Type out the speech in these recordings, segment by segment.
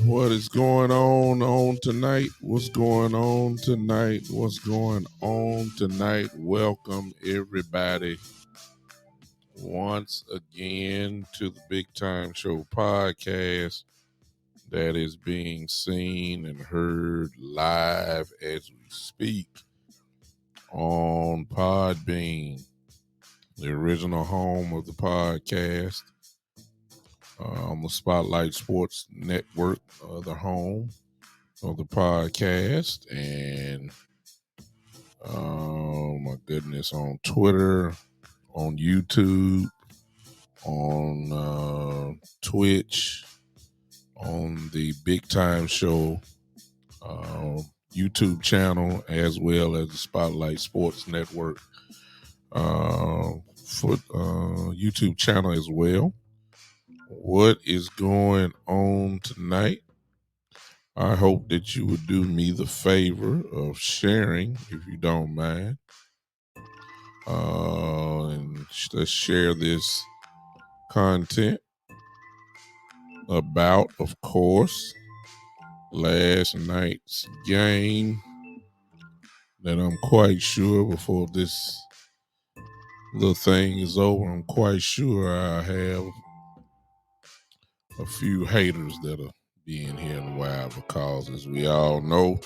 What is going on tonight? What's going on tonight? What's going on tonight? Welcome everybody once again to the Big Time Show podcast that is being seen and heard live as we speak on Podbean, the original home of the podcast, on the Spotlight Sports Network, the home of the podcast, and oh my goodness, on Twitter, on YouTube, on Twitch, on the Big Time Show YouTube channel, as well as the Spotlight Sports Network YouTube channel as well. What is going on tonight? I hope that you would do me the favor of sharing, if you don't mind. And let's share this content about, of course, last night's game that I'm quite sure before this little thing is over, I'm quite sure I have a few haters that'll be in here in a while, because as we all know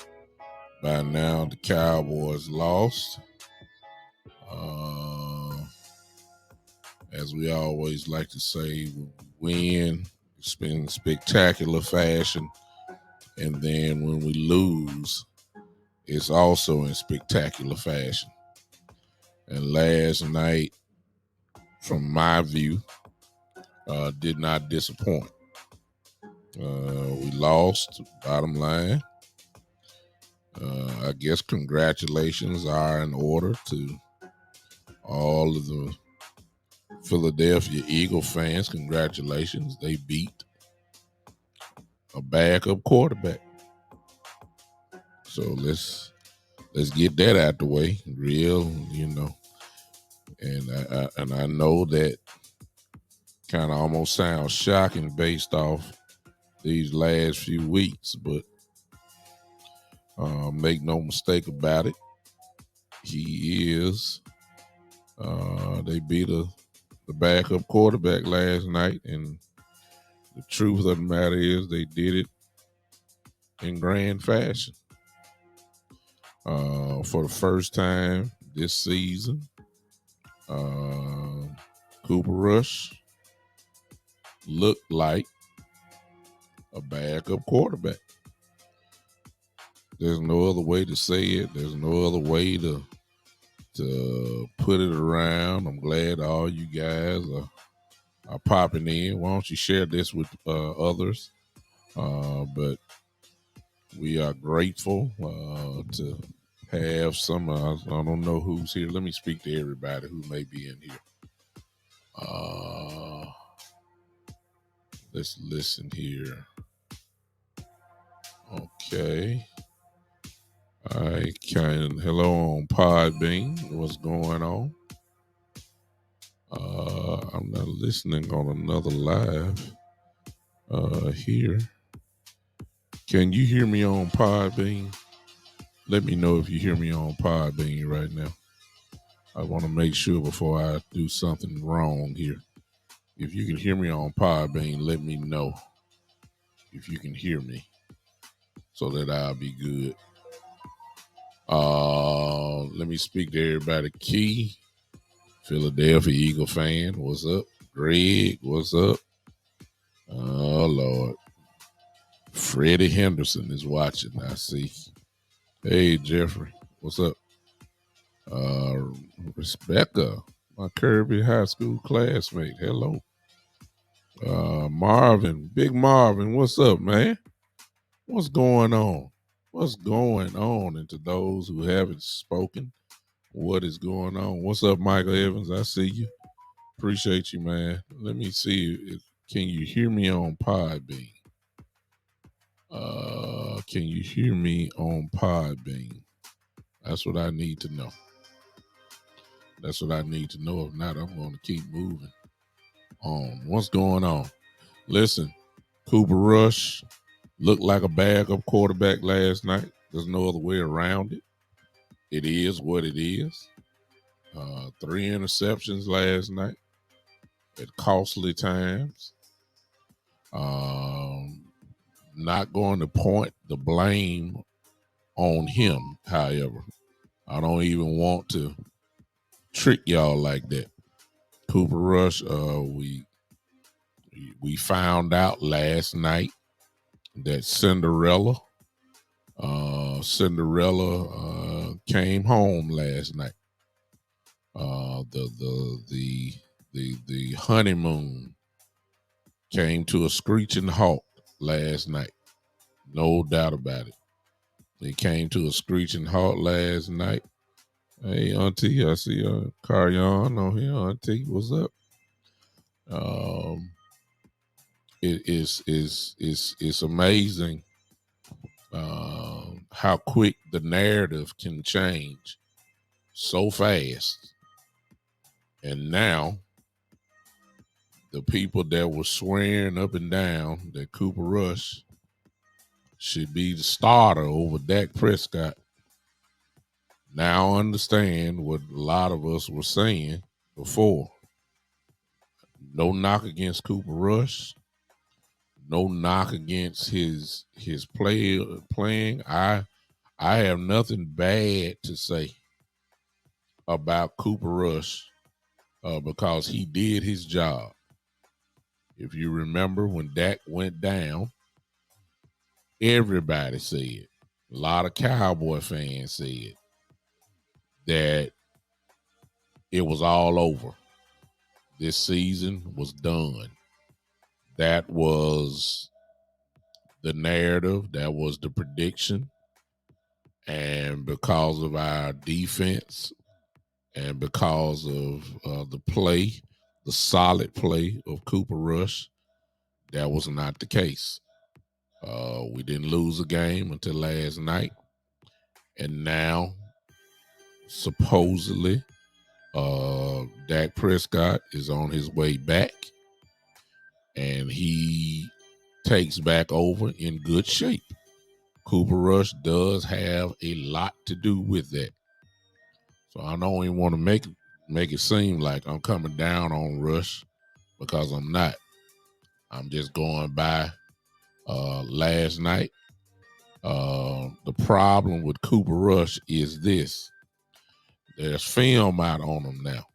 by now, the Cowboys lost. As we always like to say, when we win, it's been spectacular fashion. And then when we lose, it's also in spectacular fashion. And last night, from my view, did not disappoint. We lost, bottom line. I guess congratulations are in order to all of the Philadelphia Eagle fans. Congratulations. They beat a backup quarterback. So let's get that out the way. Real, And I know that kind of almost sounds shocking based off these last few weeks, but make no mistake about it. He is. They beat the backup quarterback last night, and the truth of the matter is they did it in grand fashion. For the first time this season, Cooper Rush looked like a backup quarterback. There's no other way to say it. There's no other way to put it around. I'm glad all you guys are popping in. Why don't you share this with others? But we are grateful to have some. I don't know who's here. Let me speak to everybody who may be in here. Let's listen here. Okay. Hello on Podbean. What's going on? I'm not listening on another live here. Can you hear me on Podbean? Let me know if you hear me on Podbean right now. I want to make sure before I do something wrong here. If you can hear me on Podbean, let me know if you can hear me so that I'll be good. Let me speak to everybody. Key, Philadelphia Eagle fan, what's up? Greg, what's up? Oh, Lord. Freddie Henderson is watching, I see. Hey, Jeffrey, what's up? Rebecca, my Kirby High School classmate, hello. Marvin, Big Marvin, what's up, man? What's going on? What's going on? And to those who haven't spoken, what is going on? What's up, Michael Evans? I see you. Appreciate you, man. Let me see if can you hear me on Podbean? Can you hear me on Podbean? That's what I need to know. That's what I need to know. If not, I'm going to keep moving on. What's going on? Listen, Cooper Rush looked like a backup quarterback last night. There's no other way around it. It is what it is. 3 interceptions last night at costly times. Not going to point the blame on him, however. I don't even want to trick y'all like that. Cooper Rush, we found out last night that Cinderella came home last night. The honeymoon came to a screeching halt last night. No doubt about it. It came to a screeching halt last night. Hey, Auntie, I see Carrion on here. Auntie, what's up? It's amazing how quick the narrative can change so fast. And now the people that were swearing up and down that Cooper Rush should be the starter over Dak Prescott now understand what a lot of us were saying before. No knock against Cooper Rush. No knock against his playing. I have nothing bad to say about Cooper Rush because he did his job. If you remember when Dak went down, everybody said, a lot of Cowboy fans said that it was all over. This season was done. That was the narrative. That was the prediction. And because of our defense and because of the play, the solid play of Cooper Rush, that was not the case. We didn't lose a game until last night. And now, supposedly, Dak Prescott is on his way back. And he takes back over in good shape. Cooper Rush does have a lot to do with that. So I don't even want to make it seem like I'm coming down on Rush because I'm not. I'm just going by last night. The problem with Cooper Rush is this. There's film out on him now.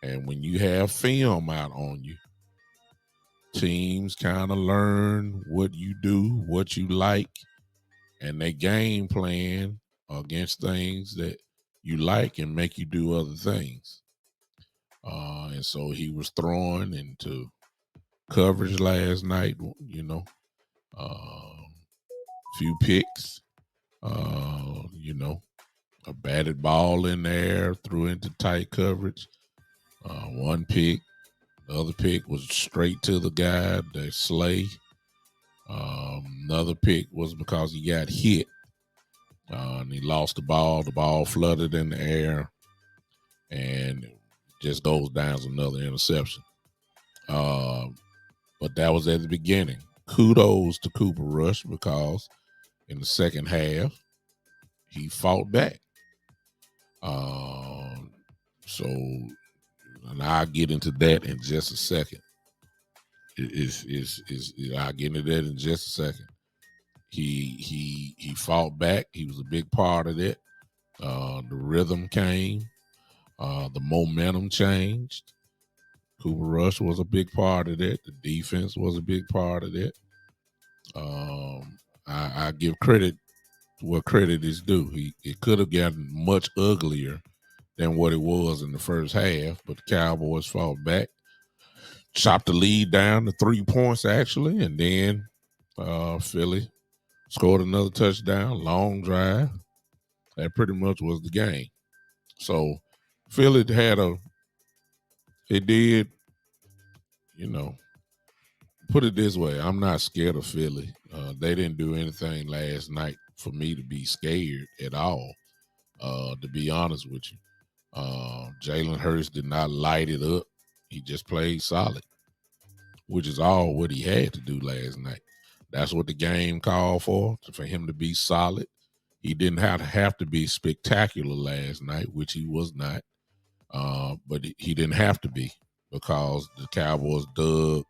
And when you have film out on you, teams kind of learn what you do, what you like, and they game plan against things that you like and make you do other things. And so he was thrown into coverage last night, few picks, a batted ball in there, threw into tight coverage. One pick, the other pick was straight to the guy, the Slay. Another pick was because he got hit. And he lost the ball. The ball flooded in the air, and it just goes down as another interception. But that was at the beginning. Kudos to Cooper Rush because in the second half, he fought back. So, and I'll get into that in just a second. I'll get into that in just a second. He fought back. He was a big part of that. The rhythm came. The momentum changed. Cooper Rush was a big part of that. The defense was a big part of that. I give credit where credit is due. It could have gotten much uglier than what it was in the first half, but the Cowboys fought back. chopped the lead down to 3 points actually, and then Philly scored another touchdown, long drive. That pretty much was the game. So Philly it did, you know, put it this way, I'm not scared of Philly. They didn't do anything last night for me to be scared at all, to be honest with you. Jalen Hurts did not light it up. He just played solid, which is all what he had to do last night. That's what the game called for him to be solid. He didn't have to be spectacular last night, which he was not. But he didn't have to be because the Cowboys dug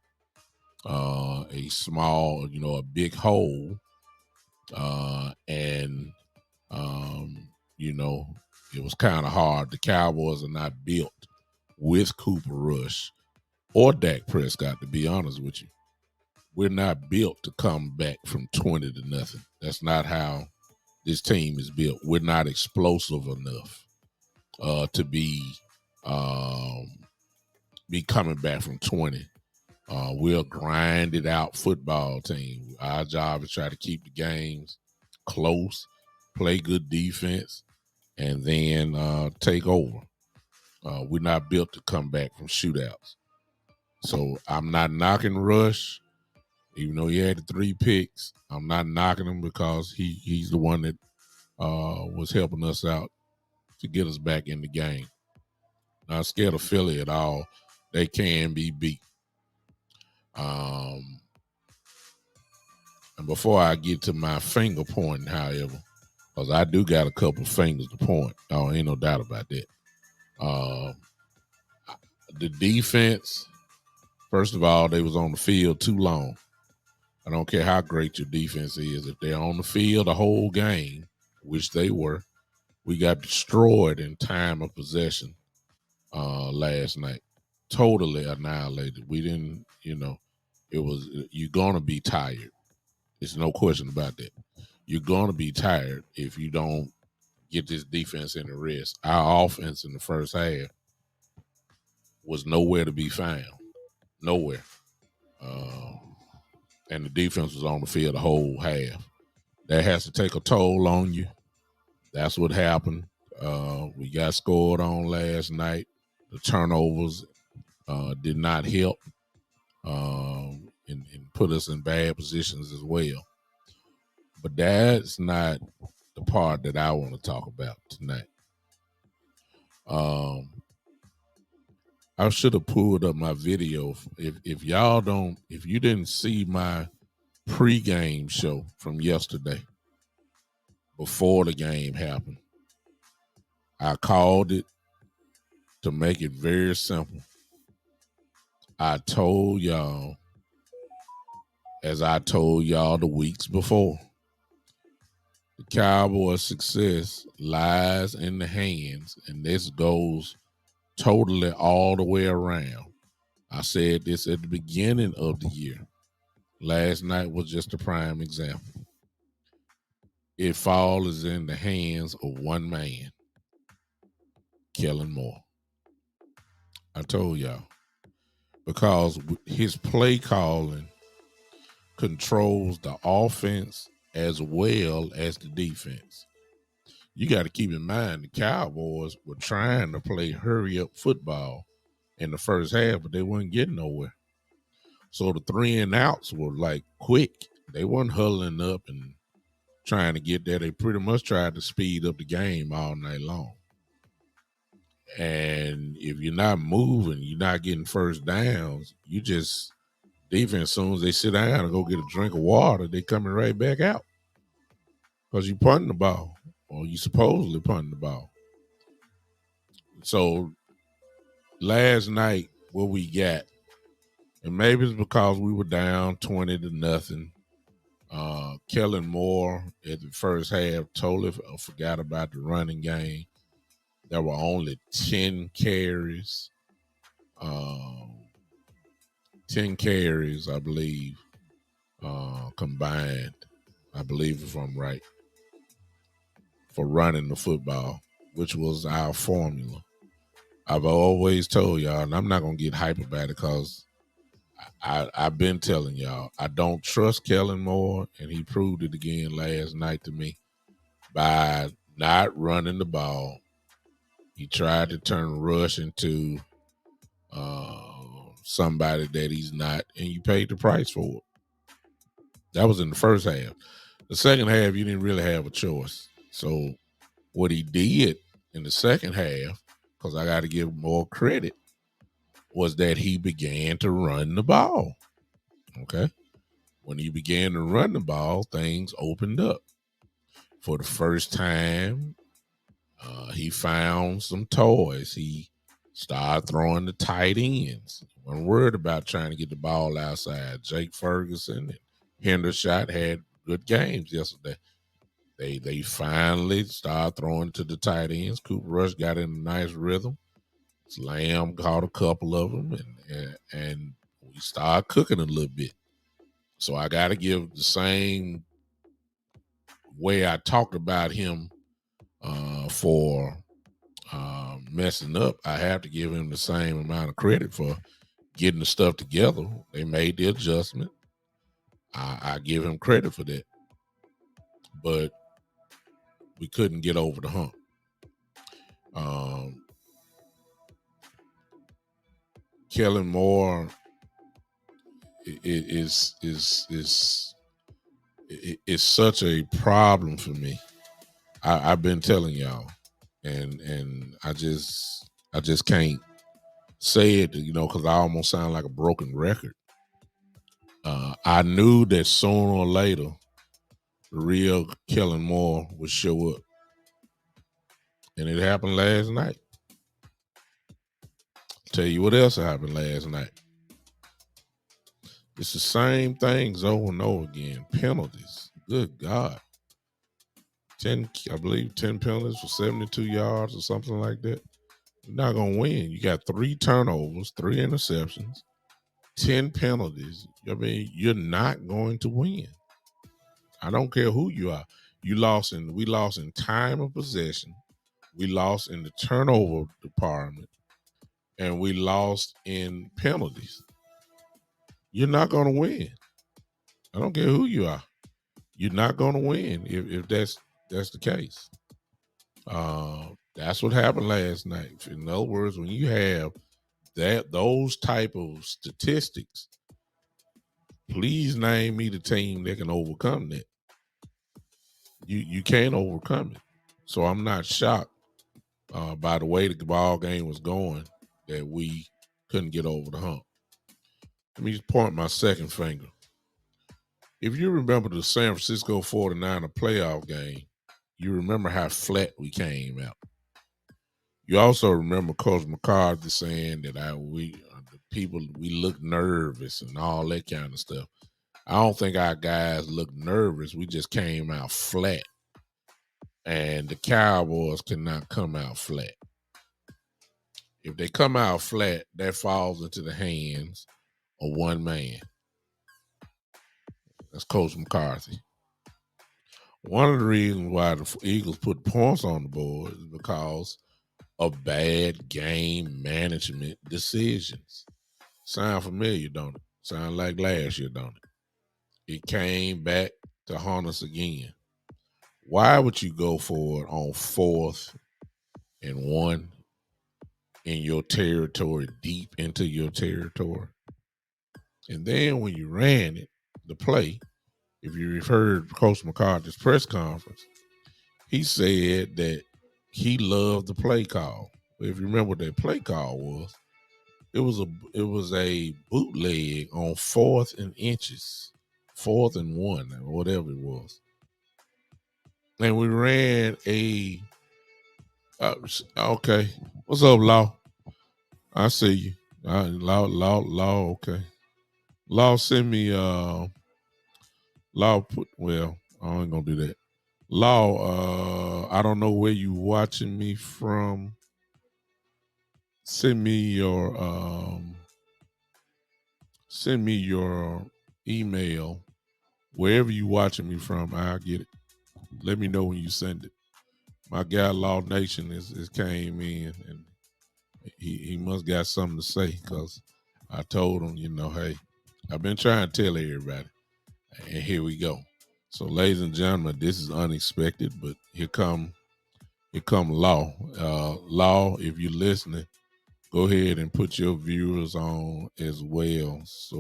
a small, a big hole, and you know, it was kind of hard. The Cowboys are not built with Cooper Rush or Dak Prescott, to be honest with you. We're not built to come back from 20-0. That's not how this team is built. We're not explosive enough to be coming back from 20. We're a grinded out football team. Our job is try to keep the games close, play good defense, and then take over. We're not built to come back from shootouts. So I'm not knocking Rush, even though he had the 3 picks. I'm not knocking him because he's the one that was helping us out to get us back in the game. Not scared of Philly at all. They can be beat. And before I get to my finger pointing, however, because I do got a couple fingers to point. Oh, ain't no doubt about that. The defense, first of all, they was on the field too long. I don't care how great your defense is. If they're on the field the whole game, which they were, we got destroyed in time of possession last night. Totally annihilated. We didn't, you're going to be tired. There's no question about that. You're going to be tired if you don't get this defense in the rest. Our offense in the first half was nowhere to be found. Nowhere. And the defense was on the field the whole half. That has to take a toll on you. That's what happened. We got scored on last night. The turnovers did not help and put us in bad positions as well. But that's not the part that I want to talk about tonight. I should have pulled up my video. If you didn't see my pregame show from yesterday before the game happened, I called it to make it very simple. I told y'all, as I told y'all the weeks before, the Cowboys' success lies in the hands, and this goes totally all the way around. I said this at the beginning of the year. Last night was just a prime example. It falls in the hands of one man, Kellen Moore. I told y'all. Because his play calling controls the offense as well as the defense. You got to keep in mind the Cowboys were trying to play hurry-up football in the first half, but they weren't getting nowhere. So the 3 and outs were like quick. They weren't huddling up and trying to get there. They pretty much tried to speed up the game all night long. And if you're not moving, you're not getting first downs, you just defense, as soon as they sit down and go get a drink of water, they coming right back out. Because you punting the ball, or you supposedly punting the ball. So last night, what we got, and maybe it's because we were down 20-0. Kellen Moore at the first half totally forgot about the running game. There were only 10 carries. 10 carries, I believe, combined. I believe if I'm right, for running the football, which was our formula. I've always told y'all, and I'm not going to get hype about it because I've been telling y'all, I don't trust Kellen Moore, and he proved it again last night to me by not running the ball. He tried to turn Rush into somebody that he's not, and you paid the price for it. That was in the first half. The second half, you didn't really have a choice. So what he did in the second half, because I got to give more credit, was that he began to run the ball. Okay. When he began to run the ball, things opened up. For the first time, he found some toys. He started throwing the tight ends. Wasn't worried about trying to get the ball outside. Jake Ferguson and Hendershot had good games yesterday. They finally started throwing to the tight ends. Cooper Rush got in a nice rhythm. Lamb caught a couple of them, and we started cooking a little bit. So I got to give the same way I talked about him for messing up. I have to give him the same amount of credit for getting the stuff together. They made the adjustment. I give him credit for that. But we couldn't get over the hump. Kellen Moore is such a problem for me. I've been telling y'all, and I just can't say it, because I almost sound like a broken record. I knew that sooner or later, the real Kellen Moore would show up, and it happened last night. Tell you what else happened last night. It's the same things over and over again. Penalties. Good God. 10 penalties for 72 yards or something like that. You're not going to win. You got 3 turnovers, 3 interceptions, 10 penalties. I mean, you're not going to win. I don't care who you are. We lost in time of possession. We lost in the turnover department, and we lost in penalties. You're not going to win. I don't care who you are. You're not going to win if that's the case. That's what happened last night. In other words, when you have those type of statistics, please name me the team that can overcome that. You can't overcome it. So I'm not shocked by the way the ball game was going that we couldn't get over the hump. Let me just point my second finger. If you remember the San Francisco 49er playoff game, you remember how flat we came out. You also remember Coach McCarthy saying that the people look nervous and all that kind of stuff. I don't think our guys look nervous. We just came out flat, and the Cowboys cannot come out flat. If they come out flat, that falls into the hands of one man. That's Coach McCarthy. One of the reasons why the Eagles put points on the board is because of bad game management decisions. Sound familiar, don't it? Sound like last year, don't it? It came back to haunt us again. Why would you go for it on 4th and 1 in your territory, deep into your territory? And then when you ran it, the play, if you've heard Coach McCarthy's press conference, he said that he loved the play call. If you remember what that play call was, it was a bootleg on 4th and inches, 4th and 1, or whatever it was. And we ran a okay. What's up, Law? I see you. Law, okay. Law send me Law put I ain't gonna do that. Law, I don't know where you watching me from. Send me your email. Wherever you watching me from, I'll get it. Let me know when you send it. My guy Law Nation is came in, and he must got something to say, because I told him, hey, I've been trying to tell everybody. And here we go. So, ladies and gentlemen, this is unexpected, but here come Law. Law, if you're listening, go ahead and put your viewers on as well. So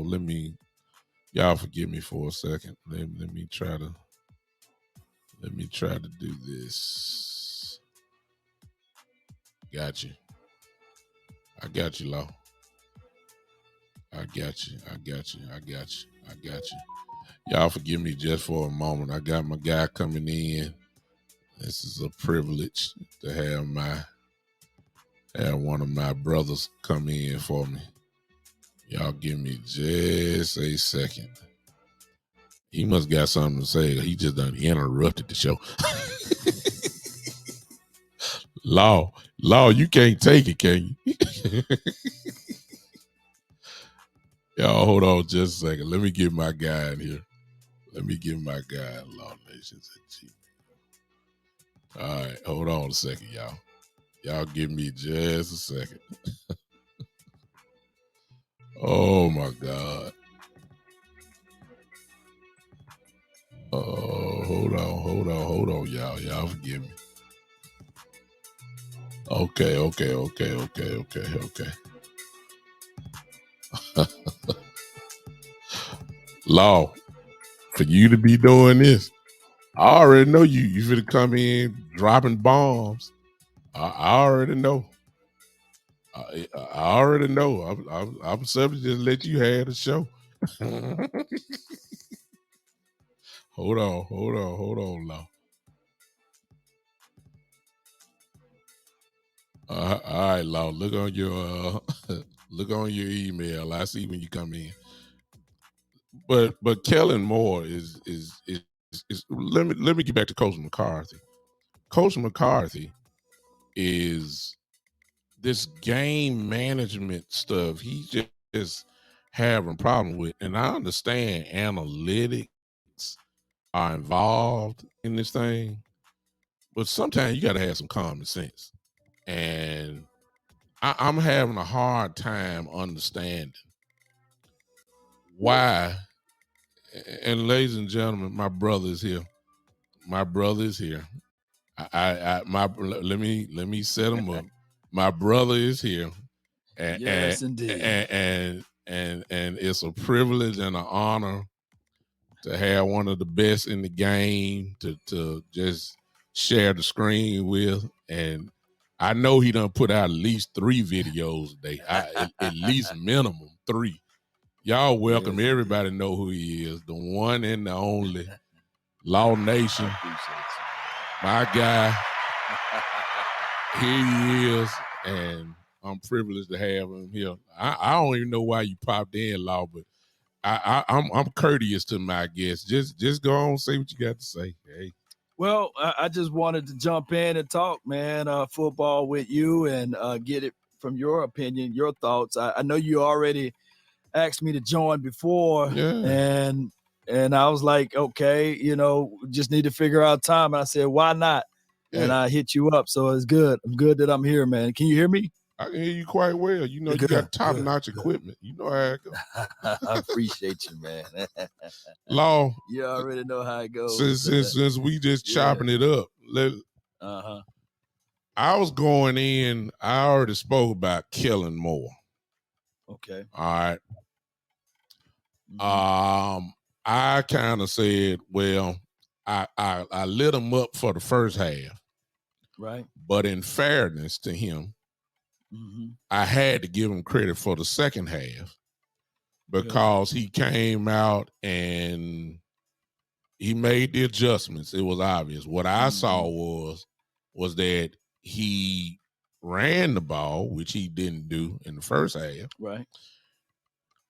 y'all forgive me for a second. Let me try to do this. Got you. I got you, Law. I got you. Y'all forgive me just for a moment. I got my guy coming in. This is a privilege to have one of my brothers come in for me. Y'all give me just a second. He must got something to say. He just done interrupted the show. Law, you can't take it, can you? Y'all hold on just a second. Let me get my guy in here. Let me get my guy in Law Nations at G. All right, hold on a second, y'all. Y'all give me just a second. Oh my God. Oh, hold on, y'all. Y'all forgive me. Okay. Law, for you to be doing this, I already know you finna come in dropping bombs. I already know. I already know. I'm subject to just let you have the show. Hold on, Law. All right, Law. Look on your email. I see when you come in. But Kellen Moore is let me get back to Coach McCarthy. Coach McCarthy is this game management stuff. He's just having problem with, and I understand analytics are involved in this thing, but sometimes you got to have some common sense. And I'm having a hard time understanding why. And ladies and gentlemen, my brother is here. Let me set him up. My brother is here. Yes, indeed. And it's a privilege and an honor to have one of the best in the game to just share the screen with. And I know he done put out at least 3 videos a day. At least minimum 3. Y'all welcome. Yes, everybody know who he is. The one and the only Law Nation. My guy. Here he is. And I'm privileged to have him here. I don't even know why you popped in, Law, but I'm courteous to my guests. Just go on and say what you got to say. Hey. Well, I just wanted to jump in and talk, man, football with you and get it from your opinion, your thoughts. I know you already asked me to join before, and I was like, okay, just need to figure out time. And I said, why not? Yeah. And I hit you up, so it's good. I'm good that I'm here, man. Can you hear me? I can hear you quite well. You know, you got top-notch equipment. You know how it goes. I appreciate you, man. Law. You already know how it goes. Since we just chopping it up. I was going in. I already spoke about Kellen Moore. Okay. All right. Mm-hmm. I kind of said, well, I lit him up for the first half. Right. But in fairness to him, I had to give him credit for the second half because he came out and he made the adjustments. It was obvious. What I saw was that he ran the ball, which he didn't do in the first half. Right.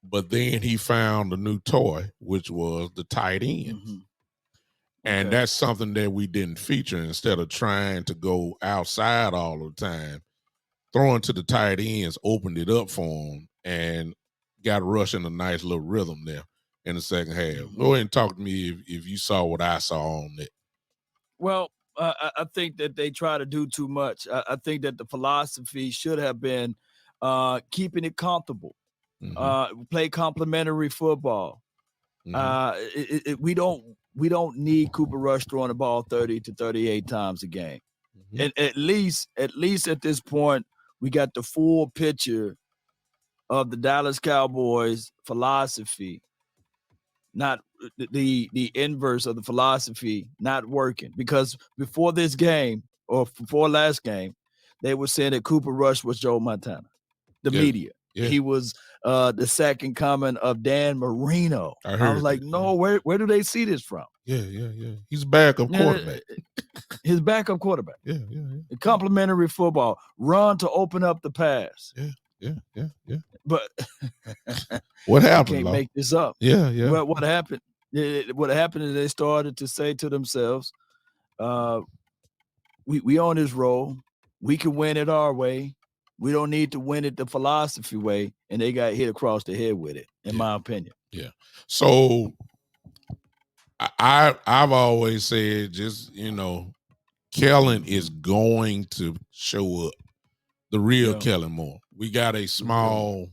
But then he found a new toy, which was the tight ends. Mm-hmm. And that's something that we didn't feature. Instead of trying to go outside all the time, throwing to the tight ends opened it up for him and got rushing a nice little rhythm there in the second half. Mm-hmm. Go ahead and talk to me if you saw what I saw on that. Well, I think that they try to do too much. I think that the philosophy should have been keeping it comfortable. Play complementary football. We don't need Cooper Rush throwing the ball 30 to 38 times a game. And at least at this point, we got the full picture of the Dallas Cowboys philosophy, not the inverse of the philosophy not working. Because before this game or before last game, they were saying that Cooper Rush was Joe Montana. The media. Yeah. He was the second coming of Dan Marino. I was like, no, where do they see this from? Yeah. He's a backup quarterback. His backup quarterback. Yeah. Complementary football. Run to open up the pass. Yeah. But what happened? You can't make this up. Yeah. Well, what happened? What happened is they started to say to themselves, we on this roll. We can win it our way. We don't need to win it the philosophy way. And they got hit across the head with it, in my opinion. Yeah. So I've always said, just, Kellen is going to show up. The real Kellen Moore. We got a small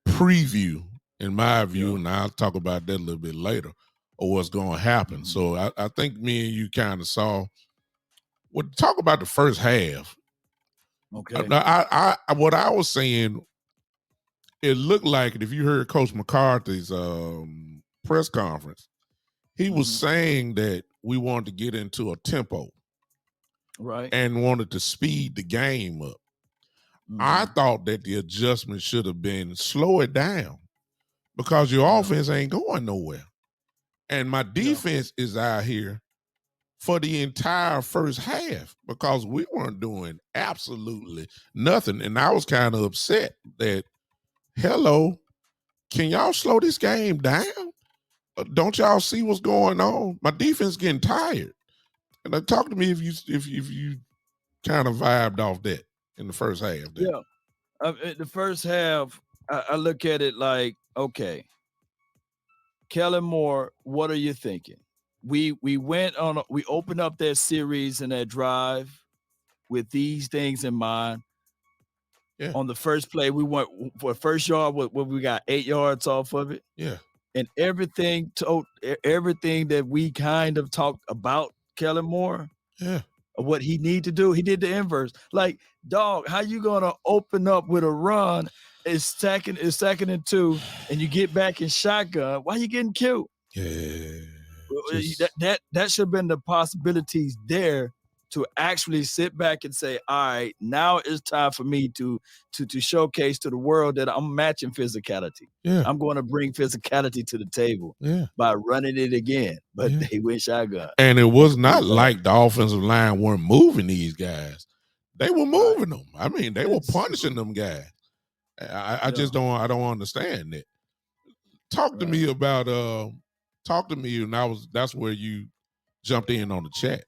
preview, in my view, and I'll talk about that a little bit later, of what's going to happen. So I think me and you kind of saw. Well, talk about the first half. Okay. I what I was saying, it looked like, if you heard Coach McCarthy's press conference, he was saying that we wanted to get into a tempo, right, and wanted to speed the game up. I thought that the adjustment should have been slow it down, because your offense ain't going nowhere, and my defense is out here for the entire first half, because we weren't doing absolutely nothing. And I was kind of upset that, hello, can y'all slow this game down? Don't y'all see what's going on? My defense getting tired. And talk to me if you kind of vibed off that in the first half. Yeah, the first half, I look at it like, okay, Kellen Moore, what are you thinking? We opened up that series and that drive with these things in mind. Yeah. On the first play, we went for first yard, what we got 8 yards off of it. Yeah. And everything that we kind of talked about Kellen Moore, what he need to do, he did the inverse. Like, dog, how you gonna open up with a run? It's second and 2, and you get back in shotgun. Why you getting killed? Yeah. That should have been the possibilities there to actually sit back and say, all right, now it's time for me to showcase to the world that I'm matching physicality. Yeah. I'm going to bring physicality to the table by running it again. But they went shotgun. And it was not like the offensive line weren't moving these guys. They were moving them. I mean, they were punishing them guys. I just don't understand that. Talk to me about and that's where you jumped in on the chat.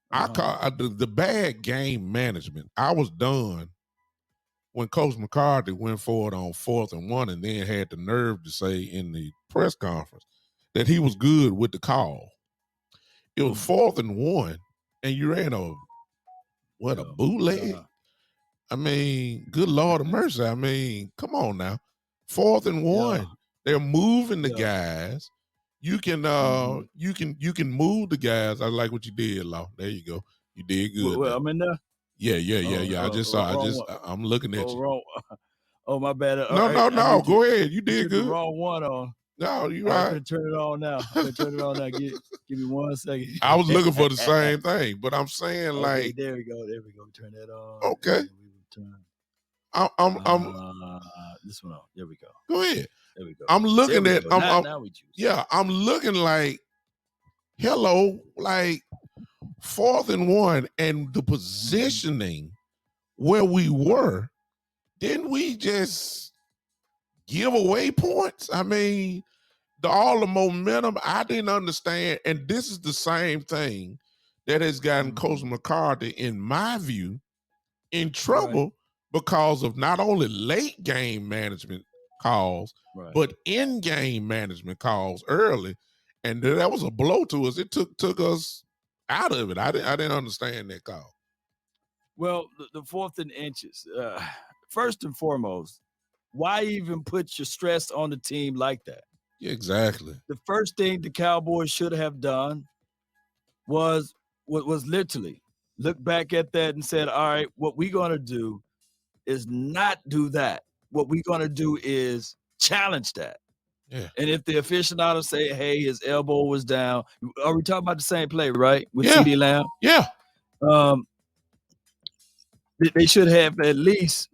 I call the bad game management. I was done when Coach McCarthy went forward on 4th and 1, and then had the nerve to say in the press conference that he was good with the call. It was 4th and 1, and you ran a bootleg? I mean, good Lord of mercy. I mean, come on now. 4th and 1. They're moving the guys. You can you can move the guys. I like what you did, Law. There you go. You did good. Well, I'm in there. Yeah. I just saw. I'm looking at you. Wrong. Oh, my bad. No. Go ahead. You did good. The wrong one on. No, you right. I'm gonna turn it on now. Give me 1 second. I was looking for the same thing, but I'm saying, like, there we go. Turn that on. Okay. I'm this one on. There we go. Go ahead. There we go. I'm looking at. Now we choose. Yeah, I'm looking like, hello, like 4th and 1, and the positioning where we were. Didn't we just give away points? I mean, all the momentum, I didn't understand. And this is the same thing that has gotten Coach McCarthy, in my view, in trouble because of not only late game management calls, but in-game management calls early. And that was a blow to us. It took us out of it. I didn't understand that call. Well, the 4th and inches. First and foremost, Why even put your stress on the team like that? Yeah, exactly. The first thing the Cowboys should have done was literally look back at that and said, all right, what we're going to do is not do that. What we're going to do is challenge that. Yeah. And if the aficionados say, hey, his elbow was down, are we talking about the same play, right? With Yeah. CeeDee Lamb? Yeah. They should have at least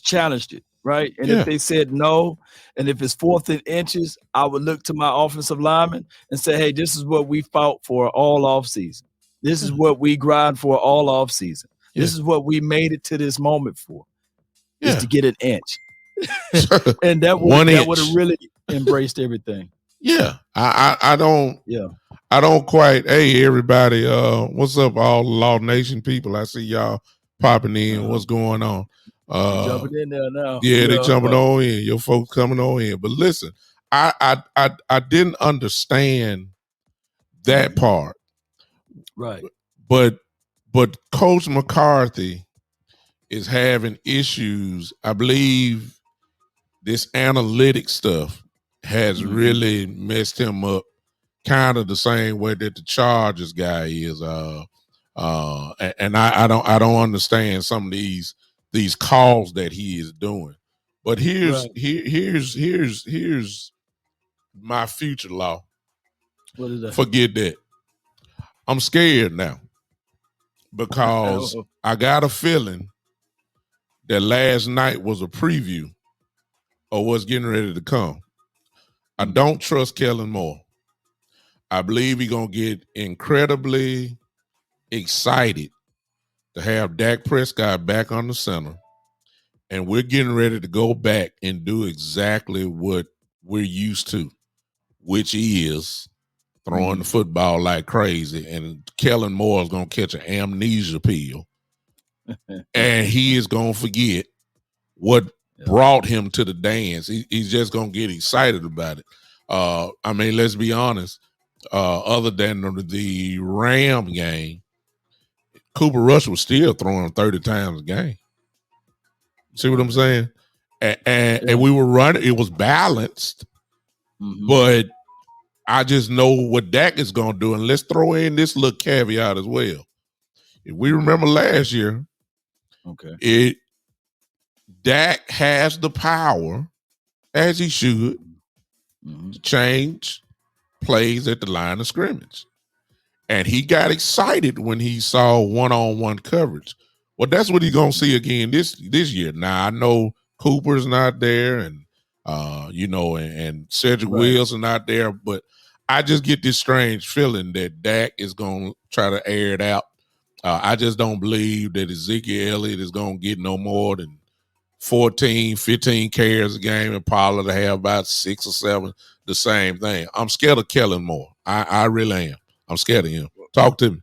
challenged it, right? And Yeah. if they said no, and if it's 4th and inches, I would look to my offensive lineman and say, hey, this is what we fought for all offseason. This is what we grind for all offseason. This is what we made it to this moment for, is to get an inch. And that would have really embraced everything. Yeah. I don't quite. Hey, everybody. What's up, all the Law Nation people? I see y'all popping in. What's going on? Jumping in there now. Yeah, they jumping on in. Your folks coming on in. But listen, I didn't understand that part. Right. But Coach McCarthy is having issues. I believe this analytic stuff has really messed him up, kind of the same way that the Chargers guy is. And I don't understand some of these calls that he is doing. But here's my future, Law. What is that? Forget that. I'm scared now because I got a feeling that last night was a preview of what's getting ready to come. I don't trust Kellen Moore. I believe he's going to get incredibly excited to have Dak Prescott back on the center. And we're getting ready to go back and do exactly what we're used to, which is throwing the football like crazy. And Kellen Moore is going to catch an amnesia pill. And he is going to forget what brought him to the dance. He's just going to get excited about it. I mean, let's be honest. Other than the Ram game, Cooper Rush was still throwing 30 times a game. See what I'm saying? And we were running. It was balanced. But I just know what Dak is going to do. And let's throw in this little caveat as well. If we remember last year, Dak has the power, as he should, to change plays at the line of scrimmage. And he got excited when he saw one-on-one coverage. Well, that's what he's going to see again this year. Now, I know Cooper's not there and, and Cedric Wilson not there, but I just get this strange feeling that Dak is going to try to air it out. I just don't believe that Ezekiel Elliott is going to get no more than 14, 15 carries a game and Pollard to have about 6 or 7, the same thing. I'm scared of Kellen Moore. I really am. I'm scared of him. Talk to me.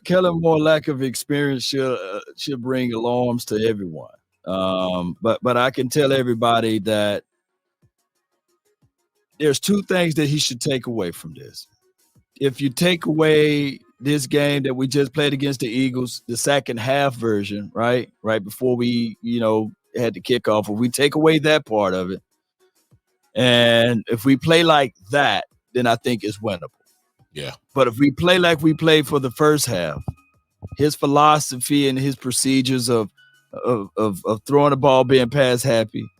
Kellen Moore lack of experience should bring alarms to everyone. But I can tell everybody that there's 2 things that he should take away from this. If you take away this game that we just played against the Eagles, the second half version, right before we, had the kickoff, if we take away that part of it, and if we play like that, then I think it's winnable. Yeah. But if we play like we played for the first half, his philosophy and his procedures of throwing the ball, being pass happy,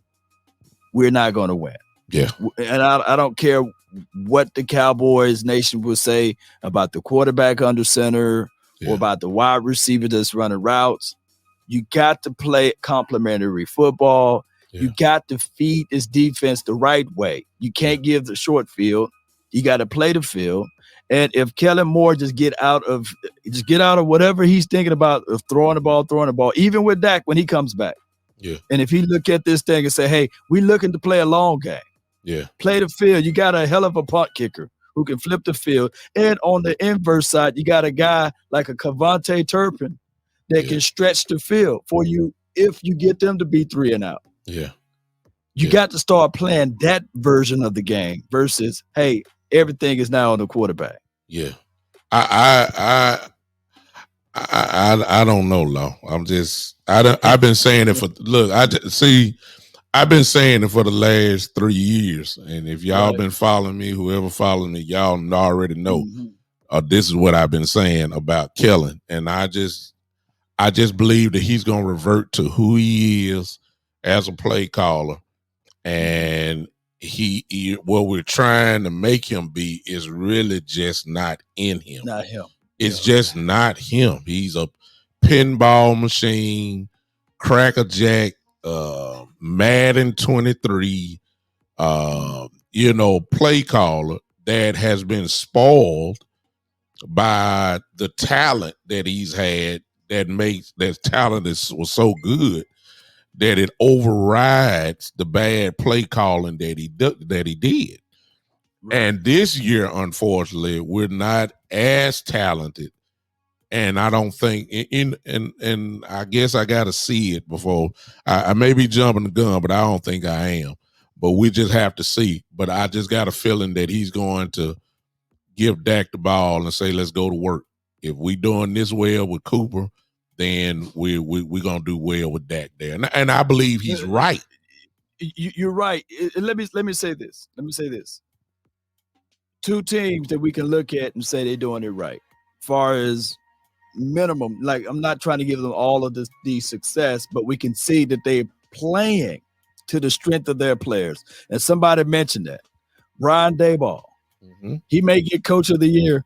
we're not going to win. Yeah. And I don't care what the Cowboys nation will say about the quarterback under center or about the wide receiver that's running routes. You got to play complementary football. Yeah. You got to feed this defense the right way. You can't give the short field. You got to play the field. And if Kellen Moore just get out of whatever he's thinking about of throwing the ball, even with Dak when he comes back. Yeah. And if he look at this thing and say, hey, we're looking to play a long game. Yeah. Play the field. You got a hell of a punt kicker who can flip the field. And on the inverse side, you got a guy like a Cavante Turpin that can stretch the field for you if you get them to be 3 and out. Yeah. You got to start playing that version of the game versus, hey, everything is now on the quarterback. Yeah. I I don't know, Law. I've been saying it for look. I've been saying it for the last 3 years, and if y'all been following me, whoever following me, y'all already know. This is what I've been saying about Kellen, and I just believe that he's going to revert to who he is as a play caller, and what we're trying to make him be is really just not in him. Not him. It's just not him. He's a pinball machine, crackerjack, Madden 23, play caller that has been spoiled by the talent that he's had that talent was so good that it overrides the bad play calling that he did. Right. And this year, unfortunately, we're not as talented. And I don't think and I guess I got to see it before I may be jumping the gun, but I don't think I am. But we just have to see. But I just got a feeling that he's going to give Dak the ball and say, "Let's go to work." If we doing this well with Cooper, then we're gonna do well with Dak there. And I believe he's right. You're right. Let me say this. Two teams that we can look at and say they're doing it right. Far as minimum, like I'm not trying to give them all of the success, but we can see that they're playing to the strength of their players. And somebody mentioned that. Brian Daboll. He may get coach of the year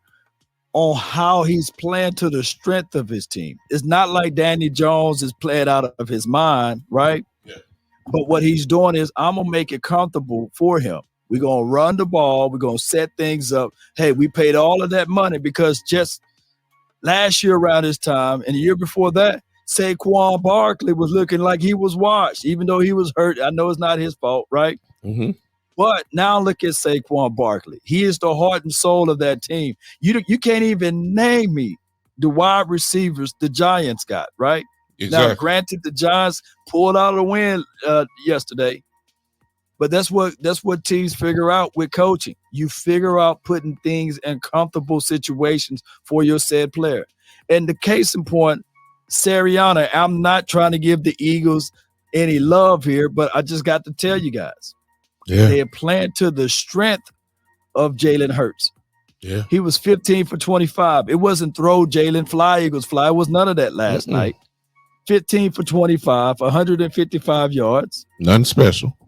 on how he's playing to the strength of his team. It's not like Danny Jones is playing out of his mind, right? Yeah. But what he's doing is I'm going to make it comfortable for him. We're going to run the ball. We're going to set things up. Hey, we paid all of that money because just last year around this time and the year before that, Saquon Barkley was looking like he was washed, even though he was hurt. I know it's not his fault, right? Mm-hmm. But now look at Saquon Barkley. He is the heart and soul of that team. You can't even name me the wide receivers the Giants got, right? Exactly. Now, granted, the Giants pulled out a win yesterday, but that's what teams figure out with coaching. You figure out putting things in comfortable situations for your said player. And the case in point, Sirianni, I'm not trying to give the Eagles any love here, but I just got to tell you guys. Yeah. They are playing to the strength of Jalen Hurts. Yeah. He was 15 for 25. It wasn't throw Jalen, fly Eagles fly. It was none of that last night. 15 for 25, 155 yards. Nothing special.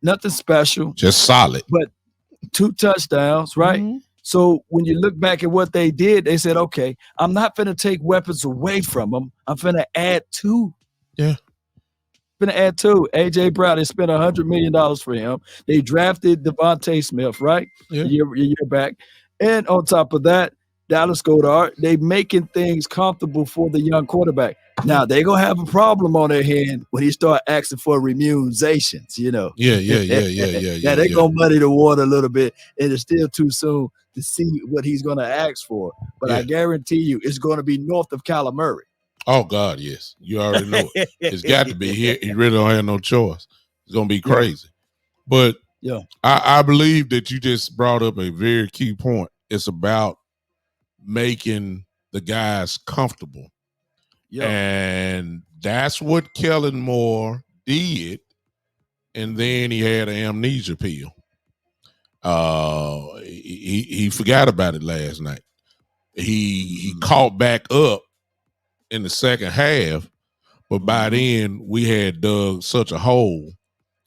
Nothing special. Just solid. But 2 touchdowns, right? Mm-hmm. So when you look back at what they did, they said, okay, I'm not going to take weapons away from them. I'm going to add 2. Yeah. Going to add 2. A.J. Brown, they spent $100 million for him. They drafted Devontae Smith, right? Yeah. A year back. And on top of that, Dallas Goedert, they making things comfortable for the young quarterback. Now, they're going to have a problem on their hand when he start asking for remunerations, you know. Yeah. Now, they're going to muddy the water a little bit, and it's still too soon to see what he's going to ask for. But I guarantee you it's going to be north of Kyler Murray. Oh, God, yes. You already know it. It's got to be. He really don't have no choice. It's going to be crazy. But I believe that you just brought up a very key point. It's about making the guys comfortable. Yeah. And that's what Kellen Moore did. And then he had an amnesia pill. He forgot about it last night. He caught back up in the second half, but by then we had dug such a hole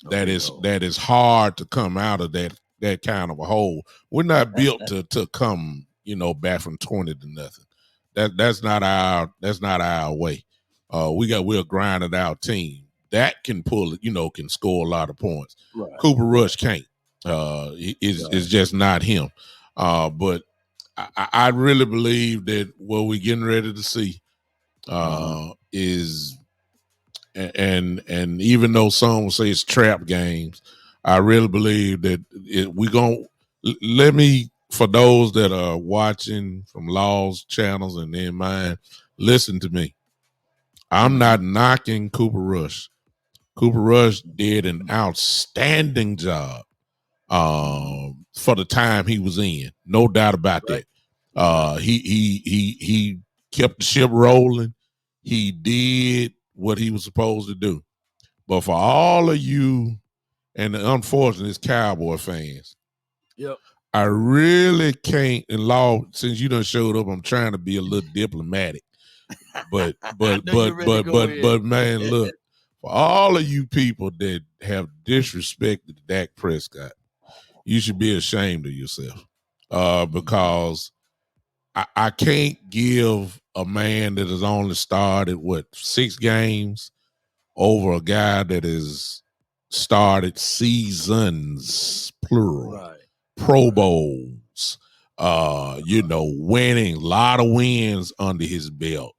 that is hard to come out of that kind of a hole. We're not built to come, back from 20 to nothing. That's not our way. We're a grinded out team that can pull it, can score a lot of points. Right. Cooper Rush can't. It's just not him. But I really believe that what we're getting ready to see is, and even though some will say it's trap games, I really believe that let me, for those that are watching from Law's channels and in mine, listen to me. I'm not knocking Cooper Rush. Cooper Rush did an outstanding job for the time he was in. No doubt about that. He kept the ship rolling. He did what he was supposed to do. But for all of you, and the unfortunate is Cowboy fans, yep. I really can't. And Law, since you done showed up, I'm trying to be a little diplomatic. But man, look, for all of you people that have disrespected Dak Prescott, you should be ashamed of yourself. Because I can't give a man that has only started 6 games over a guy that has started seasons, plural, Right. Pro Bowls, winning, a lot of wins under his belt,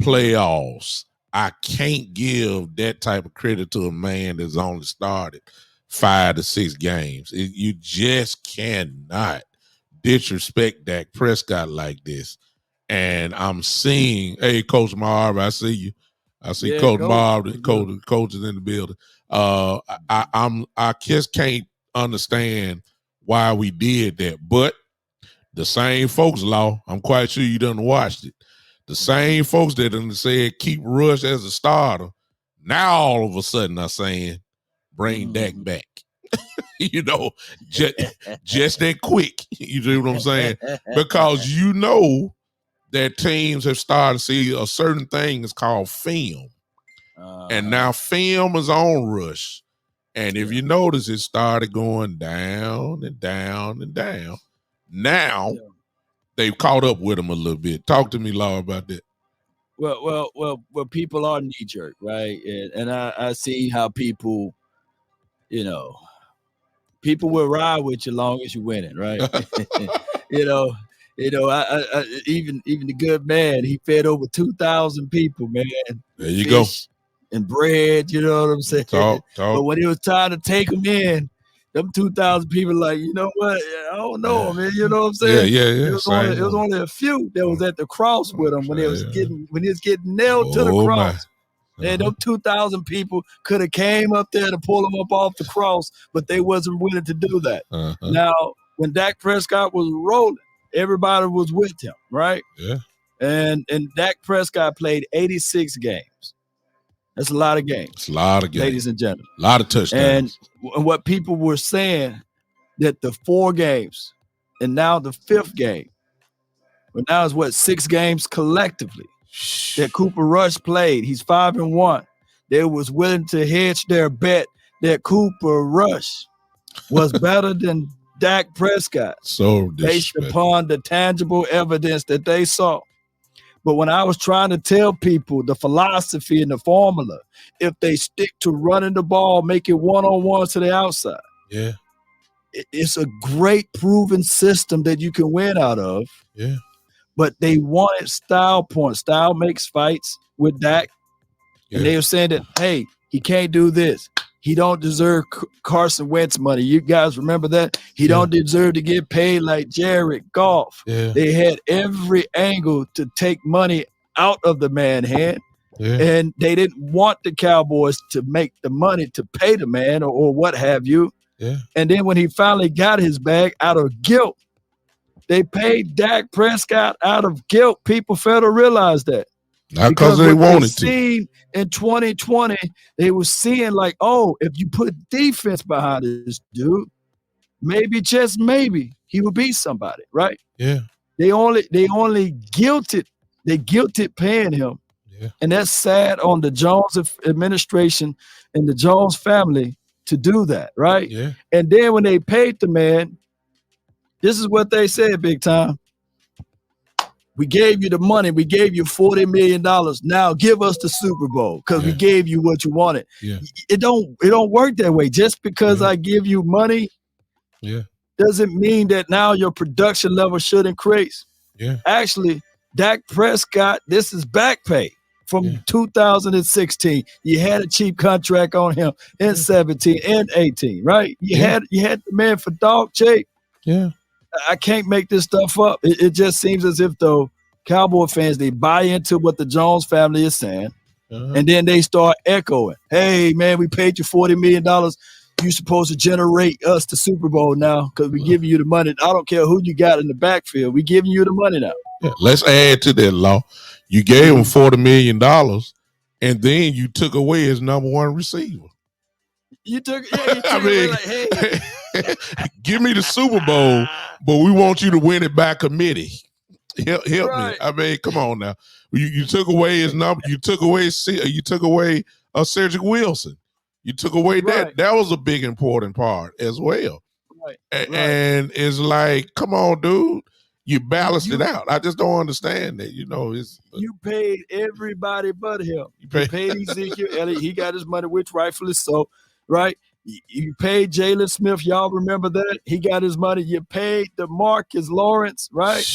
playoffs. I can't give that type of credit to a man that's only started 5 to 6 games. You just cannot disrespect Dak Prescott like this. And I'm seeing, hey, Coach Marv, I see you. I see Coach Marv, the coach is in the building. I just can't understand why we did that. But the same folks, Law, I'm quite sure you done watched it. The same folks that done said keep Rush as a starter, now all of a sudden are saying bring Dak back. Just that quick. You know what I'm saying? Because you know that teams have started to see a certain thing is called film. And now film is on Rush. And if you notice, it started going down and down and down. Now they've caught up with him a little bit. Talk to me, Law, about that. Well, people are knee jerk, right? And I see how people, people will ride with you long as you're winning, right? I even the good man, he fed over 2,000 people, man. There you go. And bread, you know what I'm saying? Talk. But when it was time to take them in, them 2,000 people like, you know what? I don't know, man. You know what I'm saying? Yeah. It was only a few that was at the cross with him when he was getting nailed to the cross. And them 2,000 people could have came up there to pull him up off the cross, but they wasn't willing to do that. Now, when Dak Prescott was rolling, everybody was with him, right? Yeah. And Dak Prescott played 86 games. That's a lot of games. It's a lot of games. Ladies and gentlemen. A lot of touchdowns. And what people were saying, that the 4 games and now the 5th game, but now it's 6 games collectively that Cooper Rush played. He's 5-1. They was willing to hedge their bet that Cooper Rush was better than Dak Prescott. So based upon the tangible evidence that they saw. But when I was trying to tell people the philosophy and the formula, if they stick to running the ball, make it one-on-one to the outside. Yeah. It's a great proven system that you can win out of. Yeah. But they wanted style points. Style makes fights with Dak. Yeah. And they were saying that, hey, he can't do this. He don't deserve Carson Wentz money. You guys remember that? He don't deserve to get paid like Jared Goff. Yeah. They had every angle to take money out of the man hand. Yeah. And they didn't want the Cowboys to make the money to pay the man or what have you. Yeah. And then when he finally got his bag out of guilt, they paid Dak Prescott out of guilt. People fail to realize that. Not because they wanted to. In 2020, they were seeing like, oh, if you put defense behind this dude, maybe, just maybe, he would beat somebody, right? Yeah. They only guilted paying him. Yeah. And that's sad on the Jones administration and the Jones family to do that, right? Yeah. And then when they paid the man, this is what they said, big time. We gave you the money. We gave you $40 million. Now give us the Super Bowl because we gave you what you wanted. Yeah. It don't work that way. Just because I give you money doesn't mean that now your production level should increase. Yeah. Actually, Dak Prescott, this is back pay from 2016. You had a cheap contract on him in 17 and 18, right? You had the man for dog cheap. Yeah. I can't make this stuff up. It just seems as if, though, Cowboy fans, they buy into what the Jones family is saying, and then they start echoing, hey, man, we paid you $40 million. You're supposed to generate us the Super Bowl now because we're giving you the money. I don't care who you got in the backfield. We're giving you the money now. Yeah, let's add to that, Law. You gave him $40 million, and then you took away his number one receiver. You took away like, hey, give me the Super Bowl, but we want you to win it by committee. Help right. me. I mean, come on now. You took away his number. You took away Cedric Wilson. You took away that. That was a big important part as well. Right. And it's like, come on, dude. You balanced it out. I just don't understand that. You paid everybody but him. You paid Ezekiel Elliott. He got his money, which rightfully so, right? You paid Jalen Smith. Y'all remember that? He got his money. You paid DeMarcus Lawrence, right?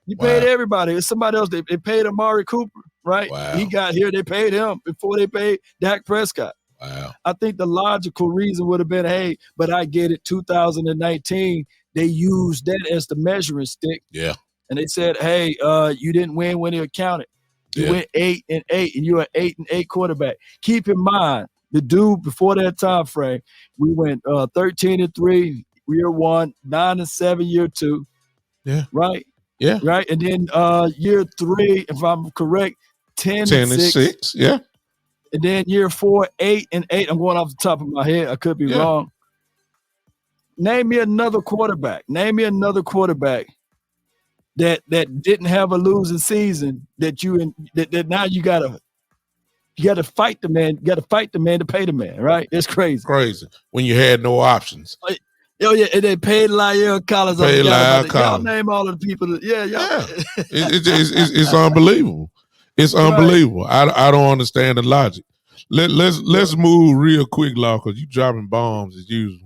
You paid everybody. It's somebody else. They paid Amari Cooper, right? Wow. He got here. They paid him before they paid Dak Prescott. Wow. I think the logical reason would have been, hey, but I get it, 2019, they used that as the measuring stick. Yeah. And they said, hey, you didn't win when it counted. You went 8-8, and you're an 8-8 quarterback. Keep in mind, the dude before that time frame, we went 13-3, year one, 9-7, year two. Yeah. Right? Yeah. Right. And then year three, if I'm correct, 10-6. Yeah. And then year 4, 8-8. I'm going off the top of my head. I could be wrong. Name me another quarterback. That didn't have a losing season that now you gotta fight the man. You gotta fight the man to pay the man, right? It's crazy. Crazy. When you had no options. Oh yeah, and they paid La'el Collins. Y'all name all of the people. It's unbelievable. It's unbelievable. Right. I don't understand the logic. Let's move real quick, Law, because you dropping bombs as usual.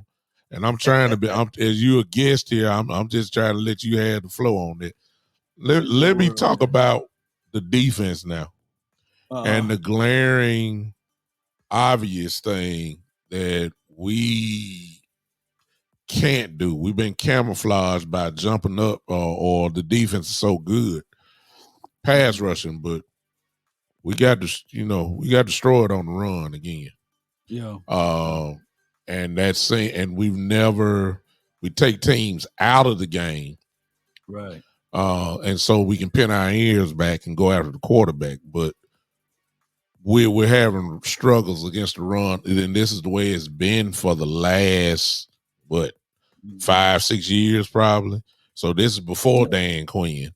And I'm trying to be, as you a guest here, I'm just trying to let you have the flow on it. Let me talk about the defense now, and the glaring, obvious thing that we can't do. We've been camouflaged by jumping up, or the defense is so good, pass rushing, but we got destroyed on the run again. Yeah. And that's and we take teams out of the game. Right. And so we can pin our ears back and go after the quarterback. But we're having struggles against the run. And this is the way it's been for the last, 5-6 years probably. So this is before Dan Quinn.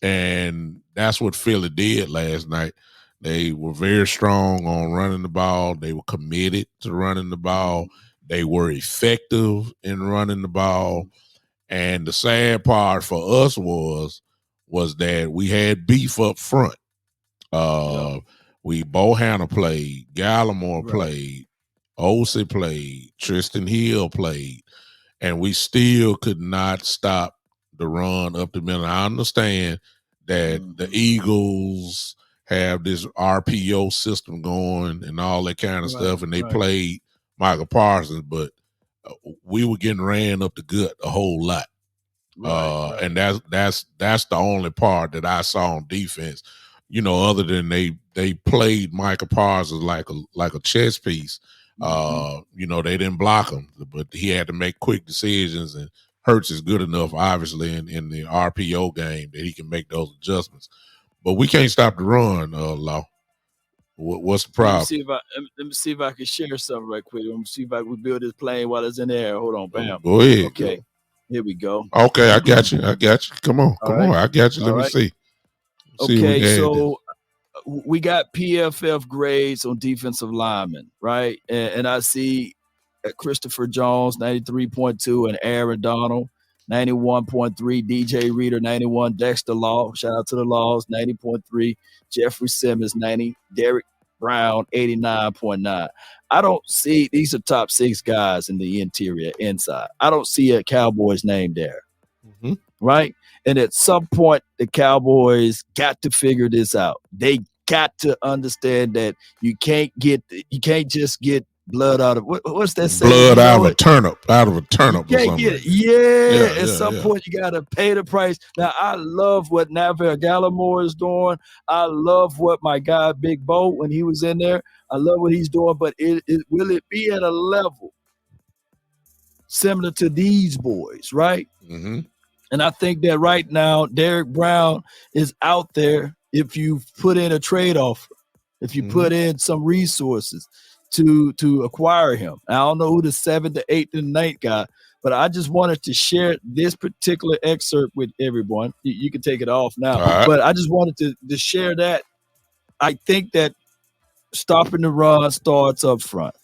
And that's what Philly did last night. They were very strong on running the ball. They were committed to running the ball. They were effective in running the ball. And the sad part for us was that we had beef up front. Bo Hanna played, Gallimore played, Olsen played, Tristan Hill played, and we still could not stop the run up the middle. I understand that the Eagles have this RPO system going and all that kind of stuff, and they played Michael Parsons, but we were getting ran up the gut a whole lot. And that's the only part that I saw on defense, other than they played Michael Parsons like a chess piece. They didn't block him, but he had to make quick decisions, and Hurts is good enough, obviously, in the RPO game that he can make those adjustments. But we can't stop the run, Law. What's the problem? Let me see if I can share something right quick. Let me see if I can build this plane while it's in the air. Hold on, bam. Go ahead. Okay. Go. Here we go. Okay, I got you. Come on. I got you. Let me see. Okay, so we got PFF grades on defensive linemen, right? And I see Christopher Jones, 93.2, and Aaron Donald, 91.3, DJ Reader, 91, Dexter Law, shout out to the Laws, 90.3, Jeffrey Simmons, 90, Derek Brown, 89.9. I don't see, these are top 6 guys in the interior, inside. I don't see a Cowboys name there, right? And at some point, the Cowboys got to figure this out. They got to understand that you can't just get blood out of what's that saying? Blood out of a turnip, you can't get it. At some point you gotta pay the price. Now I love what Neville Gallimore is doing. I love what my guy Big Bo, when he was in there, I love what he's doing, but will it be at a level similar to these boys, right? And I think that right now, Derek Brown is out there if you put in a trade offer, if you put in some resources to acquire him. I don't know who the 7th, the 8th, and the 9th guy, but I just wanted to share this particular excerpt with everyone. You can take it off now, but I just wanted to share that. I think that stopping the run starts up front.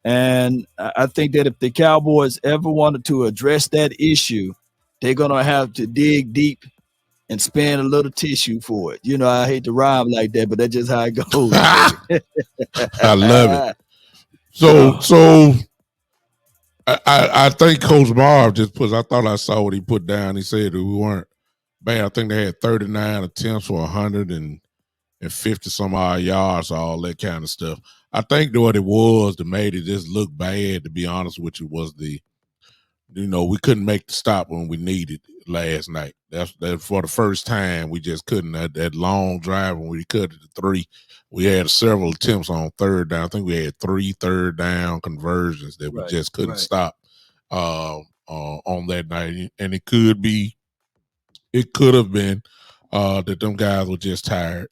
And I think that if the Cowboys ever wanted to address that issue, they're going to have to dig deep and spend a little tissue for it. You know, I hate to rhyme like that, but that's just how it goes. I love it. So I think Coach Marv just put. I thought I saw what he put down. He said that we weren't bad. I think they had 39 attempts for 150 some odd yards, all that kind of stuff. I think what it was that made it just look bad, to be honest with you, was we couldn't make the stop when we needed last night. That's for the first time we just couldn't. That long drive when we cut it to 3, we had several attempts on third down. I think we had 3 third down conversions that we just couldn't stop on that night. And it could have been that them guys were just tired.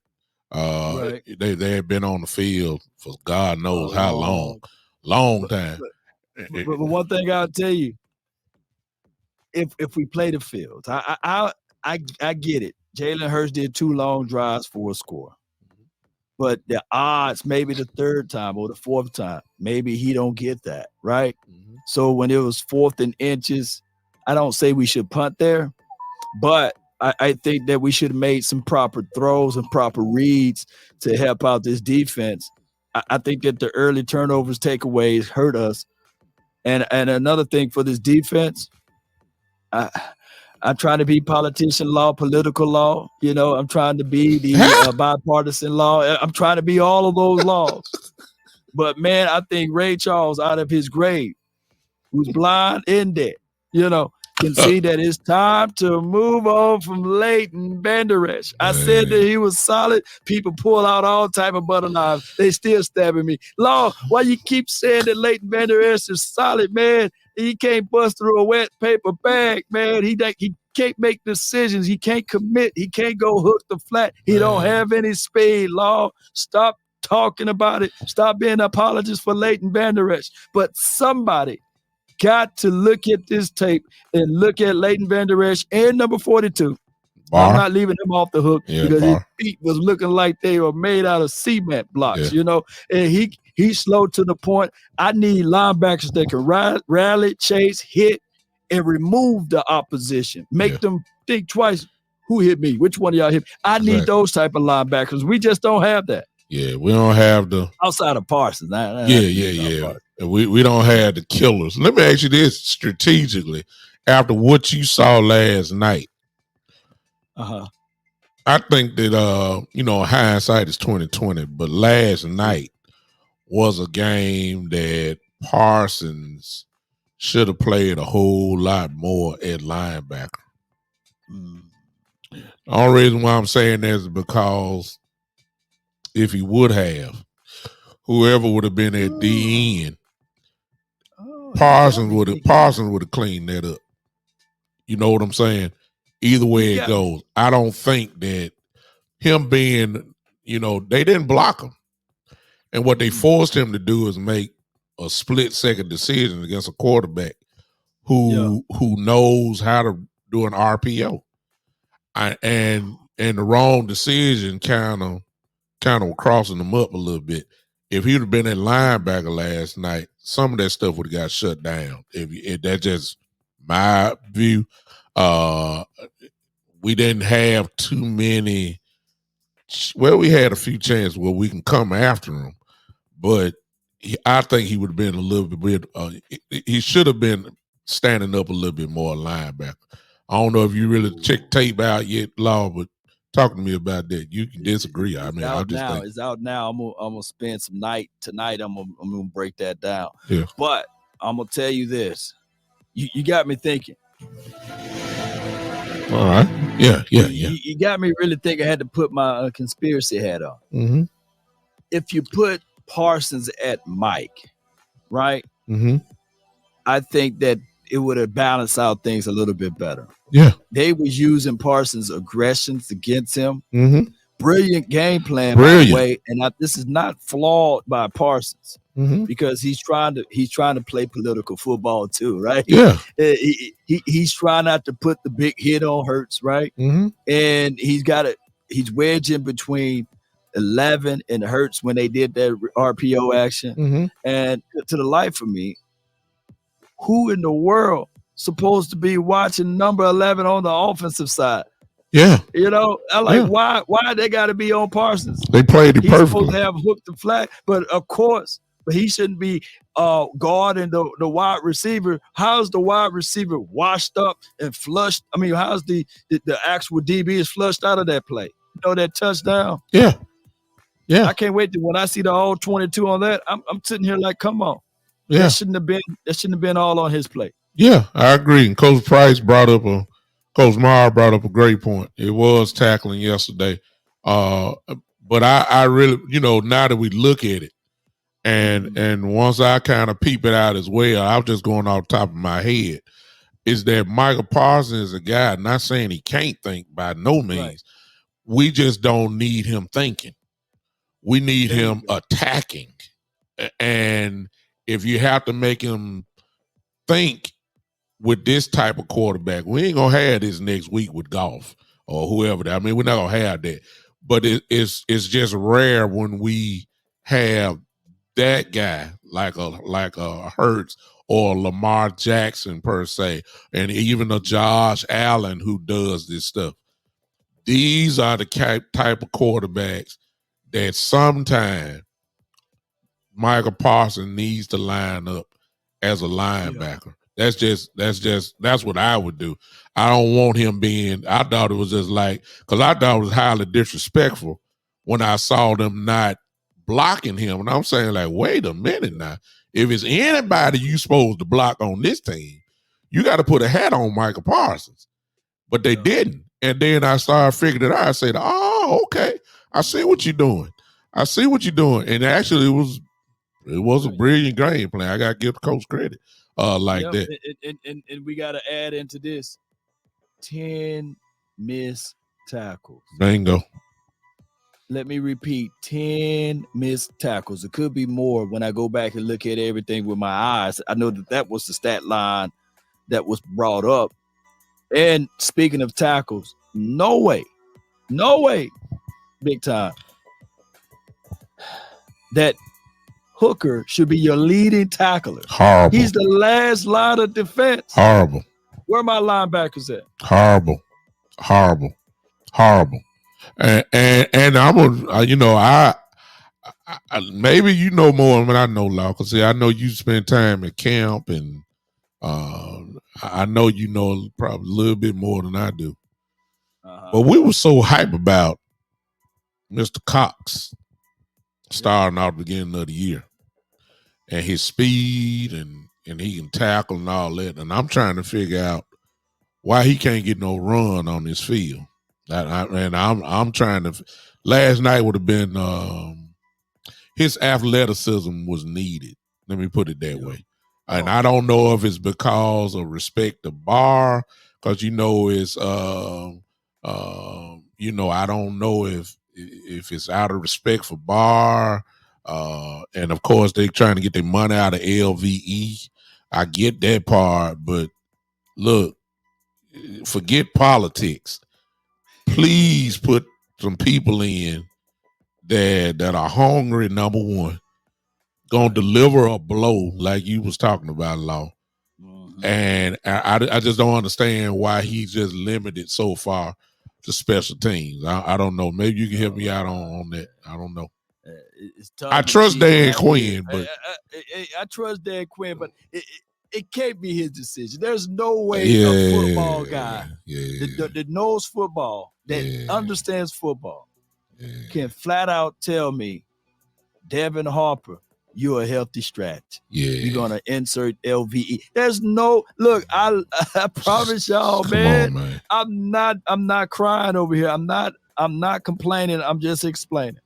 They had been on the field for God knows how long time. But one thing I'll tell you, if we play the field, I get it. Jalen Hurts did 2 long drives for a score. But the odds, maybe the 3rd time or the 4th time, maybe he don't get that, right? So when it was 4th and inches, I don't say we should punt there, but I think that we should have made some proper throws and proper reads to help out this defense. I think that the early turnovers, takeaways hurt us. And another thing for this defense, I'm trying to be politician law, political law. You know, I'm trying to be the bipartisan law. I'm trying to be all of those laws. But, man, I think Ray Charles out of his grave, who's blind and dead, can see that it's time to move on from Leighton Vander Esch. I said that he was solid. People pull out all type of butter knives. They still stabbing me. Law, why you keep saying that Leighton Vander Esch is solid, man? He can't bust through a wet paper bag, man. He can't make decisions. He can't commit. He can't go hook the flat. He don't have any speed. Law, stop talking about it. Stop being an apologist for Leighton Vander Esch. But somebody got to look at this tape and look at Leighton Vander Esch and number 42. I'm not leaving him off the hook because his feet was looking like they were made out of cement blocks, and he's slow to the point. I need linebackers that can rally, chase, hit, and remove the opposition. Make them think twice. Who hit me? Which one of y'all hit me? I need those type of linebackers. We just don't have that. Yeah, we don't have the outside of Parsons. Yeah. We don't have the killers. Let me ask you this strategically: after what you saw last night, I think that hindsight is 20/20, but last night was a game that Parsons should have played a whole lot more at linebacker. The only reason why I'm saying that is because if he would have, whoever would have been at the end, Parsons would have cleaned that up. You know what I'm saying? Either way it goes, I don't think that him being, they didn't block him. And what they forced him to do is make a split-second decision against a quarterback who knows how to do an RPO. And the wrong decision kind of crossing them up a little bit. If he'd have been at linebacker last night, some of that stuff would have got shut down. If that's just my view. We didn't have too many. Well, we had a few chances where we can come after him, but I think he would have been a little bit. He should have been standing up a little bit more linebacker. I don't know if you really check tape out yet, Law, but talk to me about that. You can disagree. It's out now. I'm gonna spend some night tonight. I'm gonna break that down. Yeah. But I'm gonna tell you this. You got me thinking. All right. Yeah. You got me really thinking. I had to put my conspiracy hat on. Mm-hmm. If you put Parsons at Mike, right? Mm-hmm. I think that it would have balanced out things a little bit better. Yeah. They was using Parsons' aggressions against him. Mm-hmm. Brilliant game plan, by the way. And this is not flawed by Parsons because he's trying to play political football too, right? Yeah. He's trying not to put the big hit on Hurts, right? Mm-hmm. And he's wedging between 11 and Hurts when they did that RPO action. Mm-hmm. And to the life of me, who in the world supposed to be watching number 11 on the offensive side? Yeah. You know, I like why they got to be on Parsons? They played it He's perfectly. supposed to have hooked the flag, but of course, but he shouldn't be guarding the wide receiver. How's the wide receiver washed up and flushed? I mean, how's the actual DB is flushed out of that play? You know, that touchdown? Yeah. Yeah. I can't wait when I see the all 22 on that. I'm sitting here like, come on. Yeah. That shouldn't have been all on his plate. Yeah, I agree. And Coach Coach Meyer brought up a great point. It was tackling yesterday. But I really, now that we look at it, and once I kind of peep it out as well, I'm just going off the top of my head, is that Michael Parsons is a guy, not saying he can't think by no means. Right. We just don't need him thinking. We need him attacking. And if you have to make him think with this type of quarterback, we ain't gonna have this next week with Goff or whoever. I mean, we're not gonna have that. But it's just rare when we have that guy like a Hurts or Lamar Jackson per se, and even a Josh Allen who does this stuff. These are the type of quarterbacks that sometimes Michael Parsons needs to line up as a linebacker. Yeah. That's what I would do. I don't want him I thought it was just because I thought it was highly disrespectful when I saw them not blocking him. And I'm saying, wait a minute now. If it's anybody you supposed to block on this team, you got to put a hat on Michael Parsons. But they didn't. And then I started figuring it out. I said, oh, okay. I see what you're doing. And actually, it was a brilliant game plan. I got to give the coach credit that. And we got to add into this 10 missed tackles. Bingo. Let me repeat, 10 missed tackles. It could be more when I go back and look at everything with my eyes. I know that was the stat line that was brought up. And speaking of tackles, no way, big time, that Hooker should be your leading tackler. Horrible. He's the last line of defense. Horrible. Where are my linebackers at? Horrible. And I'm I maybe you know more than I know, Law. Because I know you spend time at camp, and I know you know probably a little bit more than I do. But we were so hype about Mr. Cox starting out at the beginning of the year, and his speed, and he can tackle and all that. And I'm trying to figure out why he can't get no run on this field. I'm trying to. Last night would have been his athleticism was needed. Let me put it that way. And I don't know if it's because of respect to Barr, because it's I don't know if it's out of respect for Barr, and of course they're trying to get their money out of LVE. I get that part, but look, forget politics. Please put some people in that are hungry, number one, gonna deliver a blow like you was talking about, Law. And I just don't understand why he's just limited so far to special teams. I don't know. Maybe you can help me out on that. I don't know. I trust Dan Quinn, but I trust Dan Quinn, but it can't be his decision. There's no way a football guy that knows football, that understands football, can flat out tell me, Devin Harper, you're a healthy stretch. You're gonna insert LVE. There's no look. I promise y'all, man. I'm not crying over here. I'm not complaining. I'm just explaining.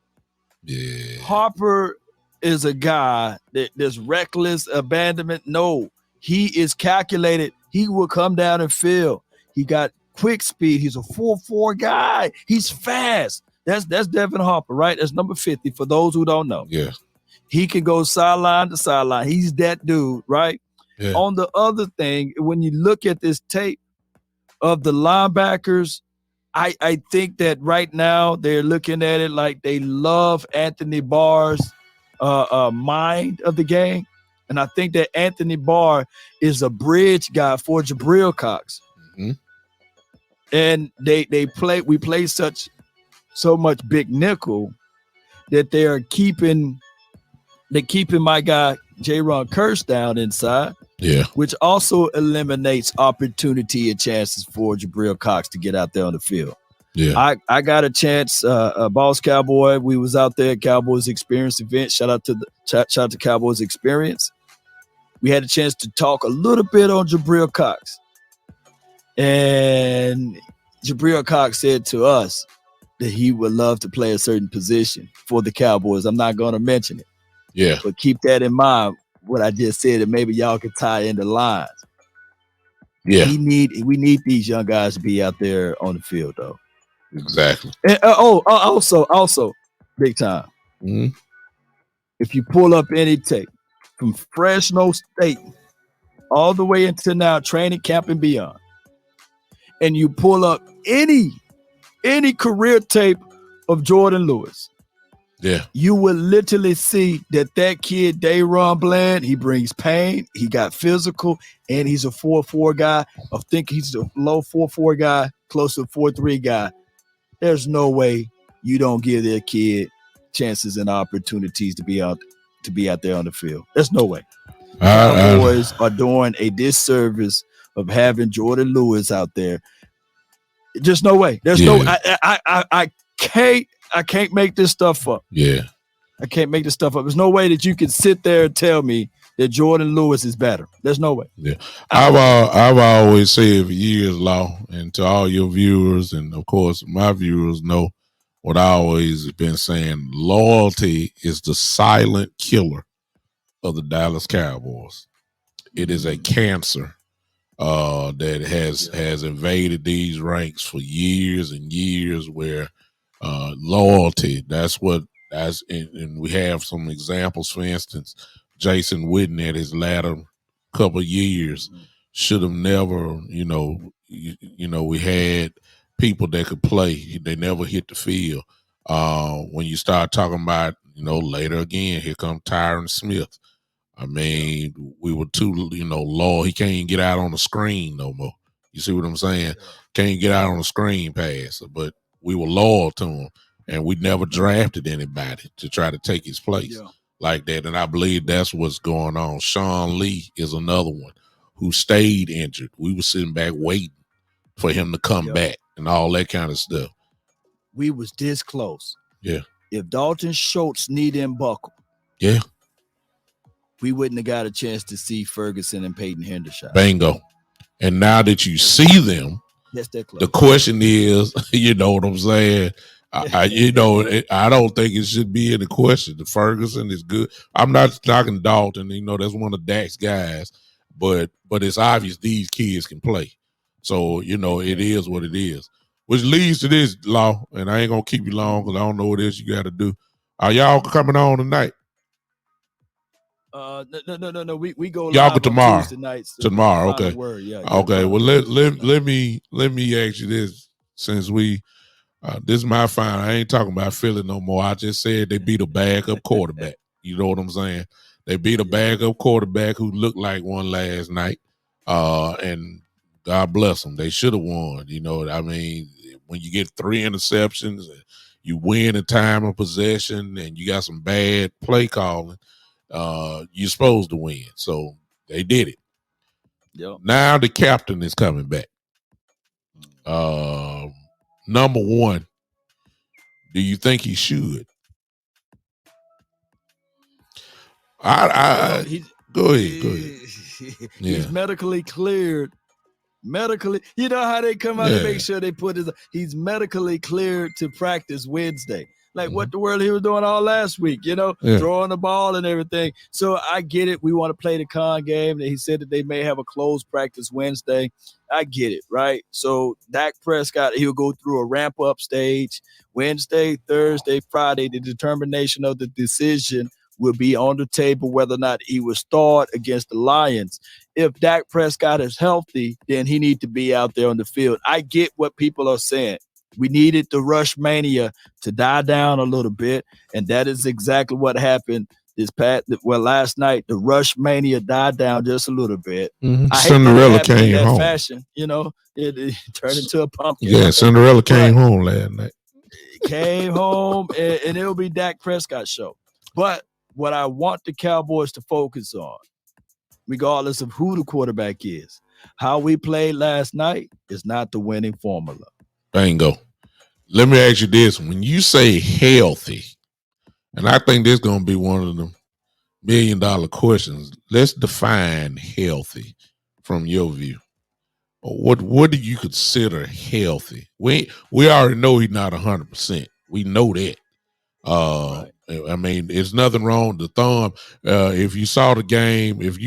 Harper is a guy that's reckless abandonment. No, He is calculated. He will come down and field. He got quick speed. He's a 4.4 guy. He's fast. That's Devin Harper, right? That's number 50 for those who don't know. Yeah. He can go sideline to sideline. He's that dude, right? Yeah. On the other thing, when you look at this tape of the linebackers, I think that right now they're looking at it like they love Anthony Barr's mind of the game. And I think that Anthony Barr is a bridge guy for Jabril Cox. Mm-hmm. And we play so much big nickel that they're keeping my guy J-Ron Kearse down inside. Yeah. Which also eliminates opportunity and chances for Jabril Cox to get out there on the field. Yeah. I got a chance, Boss Cowboy. We was out there at Cowboys Experience event. Shout out to Cowboys Experience. We had a chance to talk a little bit on Jabril Cox. And Jabril Cox said to us that he would love to play a certain position for the Cowboys. I'm not going to mention it. Yeah. But keep that in mind, what I just said, and maybe y'all can tie in the lines. Yeah. We need these young guys to be out there on the field, though. Exactly. And, also, big time. Mm-hmm. If you pull up any tape from Fresno State all the way into now training camp and beyond, and you pull up any career tape of Jordan Lewis, yeah, you will literally see that kid, Dayron Bland, he brings pain, he got physical, and he's a 4.4 guy. I think he's a low 4.4 guy, close to a 4.3 guy. There's no way you don't give that kid chances and opportunities to be out there on the field. There's no way. Cowboys are doing a disservice of having Jordan Lewis out there. Just no way. There's no. I can't make this stuff up. Yeah, I can't make this stuff up. There's no way that you can sit there and tell me that Jordan Lewis is better. There's no way. Yeah, I've always said for years, Law, and to all your viewers, and of course my viewers know what I always been saying. Loyalty is the silent killer of the Dallas Cowboys. It is a cancer that has invaded these ranks for years and years. Where loyalty, and we have some examples. For instance, Jason Witten at his latter couple of years should have never, we had people that could play. They never hit the field. When you start talking about, later again, here comes Tyron Smith. I mean, we were too, low. He can't even get out on the screen no more. You see what I'm saying? Can't get out on the screen pass. But we were loyal to him, and we never drafted anybody to try to take his place like that. And I believe that's what's going on. Sean Lee is another one who stayed injured. We were sitting back waiting for him to come back and all that kind of stuff. We was this close. Yeah. If Dalton Schultz knee didn't buckle. Yeah. We wouldn't have got a chance to see Ferguson and Peyton Hendershot. Bingo. And now that you see them, the question is, you know what I'm saying? I don't think it should be any question. The Ferguson is good. I'm not knocking Dalton. That's one of Dak's guys. But it's obvious these kids can play. So, it is what it is. Which leads to this, Law, and I ain't going to keep you long because I don't know what else you got to do. Are y'all coming on tonight? No. We go y'all live tomorrow. On Tuesday nights. Tomorrow, okay. Okay. Well, let me ask you this, since we this is my final. I ain't talking about Philly no more. I just said they beat a backup quarterback. You know what I'm saying? They beat a backup quarterback who looked like one last night. And God bless them. They should have won. I mean, when you get 3 interceptions, and you win in time of possession, and you got some bad play calling. You're supposed to win. So they did it. Yep. Now the captain is coming back. Number one, do you think he should? Go ahead. He's medically cleared. You know how they come out and make sure they put he's medically cleared to practice Wednesday. like what the world he was doing all last week, throwing the ball and everything. So I get it. We want to play the con game. He said that they may have a closed practice Wednesday. I get it, right? So Dak Prescott, he'll go through a ramp-up stage. Wednesday, Thursday, Friday, the determination of the decision will be on the table whether or not he will start against the Lions. If Dak Prescott is healthy, then he needs to be out there on the field. I get what people are saying. We needed the rush mania to die down a little bit, and that is exactly what happened last night. The rush mania died down just a little bit. I hate Cinderella that it came in that home. Fashion, it turned into a pumpkin. Yeah, right? Cinderella came home last night. Came home, and it'll be Dak Prescott's show. But what I want the Cowboys to focus on, regardless of who the quarterback is, how we played last night is not the winning formula. Bingo. Let me ask you this. When you say healthy, and I think this is going to be one of the $1 million questions, let's define healthy from your view. What do you consider healthy? We already know he's not 100%. We know that. Right. I mean, there's nothing wrong with the thumb. If you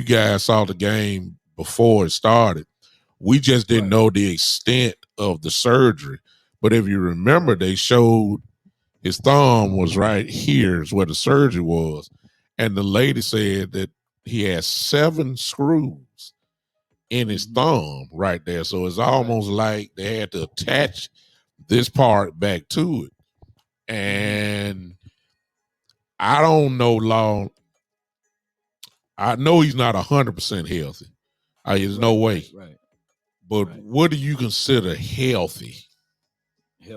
guys saw the game before it started, we just didn't know the extent of the surgery. But if you remember, they showed his thumb was right here is where the surgery was. And the lady said that he has 7 screws in his thumb right there. So it's almost like they had to attach this part back to it. And I don't know, Law. I know he's not 100% healthy. There's no way. Right. But what do you consider healthy?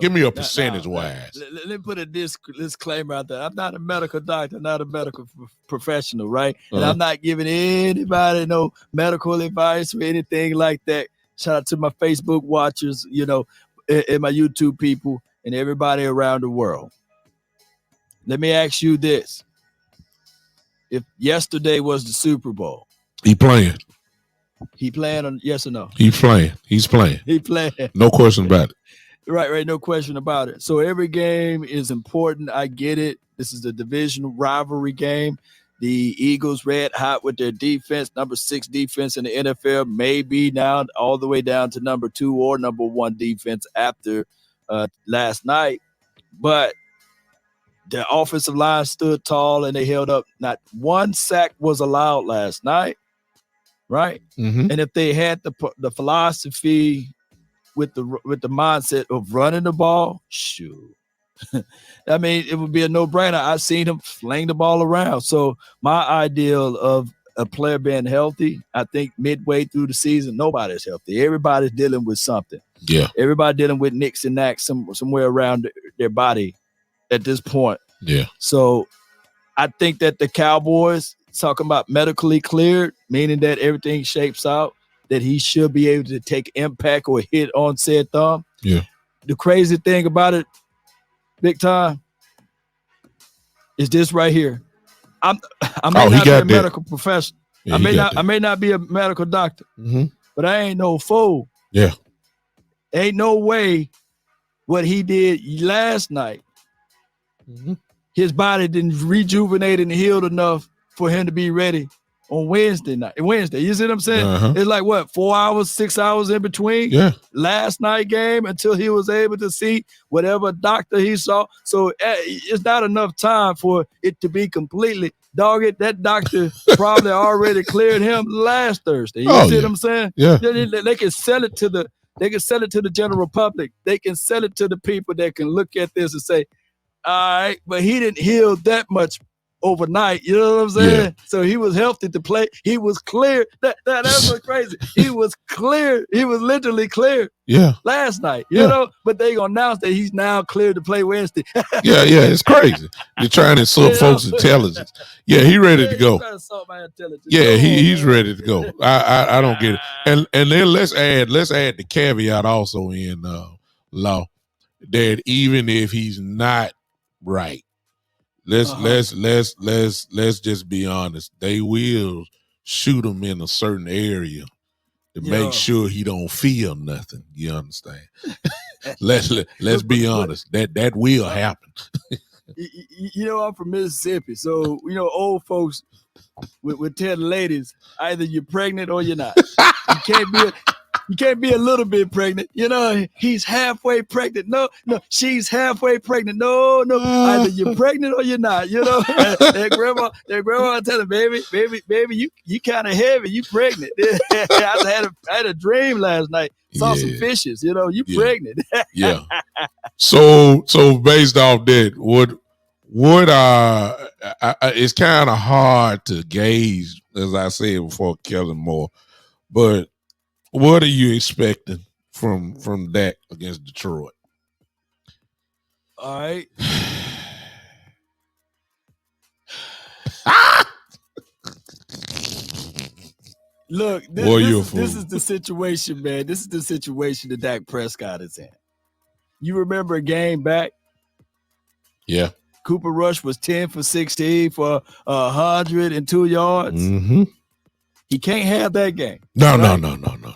Give me a percentage-wise. Let me put a disclaimer out there. I'm not a medical doctor, not a medical professional, right? And I'm not giving anybody no medical advice or anything like that. Shout out to my Facebook watchers, and my YouTube people and everybody around the world. Let me ask you this. If yesterday was the Super Bowl. He playing. He playing on yes or no? He's playing. He's playing. He playing. No question about it. Right. No question about it. So every game is important. I get it. This is a division rivalry game. The Eagles red hot with their defense, number 6 defense in the NFL, maybe now all the way down to number 2 or number 1 defense after last night. But the offensive line stood tall and they held up. Not one sack was allowed last night, right? Mm-hmm. And if they had the philosophy with the mindset of running the ball, shoot. I mean, it would be a no-brainer. I've seen him fling the ball around. So my ideal of a player being healthy, I think midway through the season, nobody's healthy. Everybody's dealing with something. Yeah. Everybody dealing with nicks and knacks somewhere around their body at this point. Yeah. So I think that the Cowboys, talking about medically cleared, meaning that everything shapes out, that he should be able to take impact or hit on said thumb. Yeah. The crazy thing about it, big time, is this right here. I may not be a medical professional. Yeah, I may not be a medical doctor, but I ain't no fool. Yeah. Ain't no way what he did last night. His body didn't rejuvenate and healed enough for him to be ready on Wednesday. You see what I'm saying? It's like what, 4 hours, 6 hours in between last night game until he was able to see whatever doctor he saw. So it's not enough time for it to be completely that doctor probably already cleared him last Thursday. You see what I'm saying? Yeah. They can sell it to the general public. They can sell it to the people that can look at this and say, all right, but he didn't heal that much overnight. You know what I'm saying? Yeah. So he was healthy to play. He was clear. That's what's crazy. He was clear. He was literally clear. Yeah. Last night, you know, but they gonna announce that he's now cleared to play Wednesday. Yeah, it's crazy. They're trying to insult folks' intelligence. Yeah, he ready to go. Yeah, he's ready to go. I don't get it. And then let's add the caveat also in Law that even if he's not right, let's just be honest. They will shoot him in a certain area to make sure he don't feel nothing. You understand? let's be honest. That will happen. I'm from Mississippi, so old folks would tell the ladies either you're pregnant or you're not. You can't be a little bit pregnant. He's halfway pregnant. No, she's halfway pregnant. No, either you're pregnant or you're not. That grandma tell her, baby, you kind of heavy. You pregnant. I had a dream last night. Saw some fishes. You pregnant. Yeah. So based off that, what it's kind of hard to gauge, as I said before, Kellen Moore, but what are you expecting from Dak against Detroit? All right. Look, this is the situation, man. This is the situation that Dak Prescott is in. You remember a game back? Yeah. Cooper Rush was 10 for 16 for 102 yards. Mm-hmm. He can't have that game. No.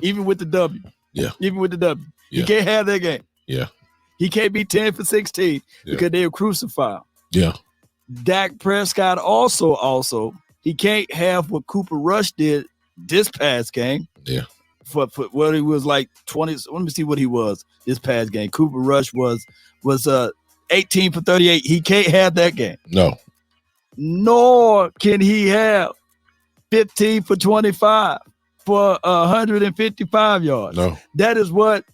Even with the W. Yeah. Even with the W. Yeah. He can't have that game. Yeah. He can't be 10 for 16 because they'll crucify him. Yeah. Dak Prescott also, he can't have what Cooper Rush did this past game. Yeah. For what he was like 20. Let me see what he was this past game. Cooper Rush was 18 for 38. He can't have that game. No. Nor can he have 15 for 25 for 155 yards. No. That is what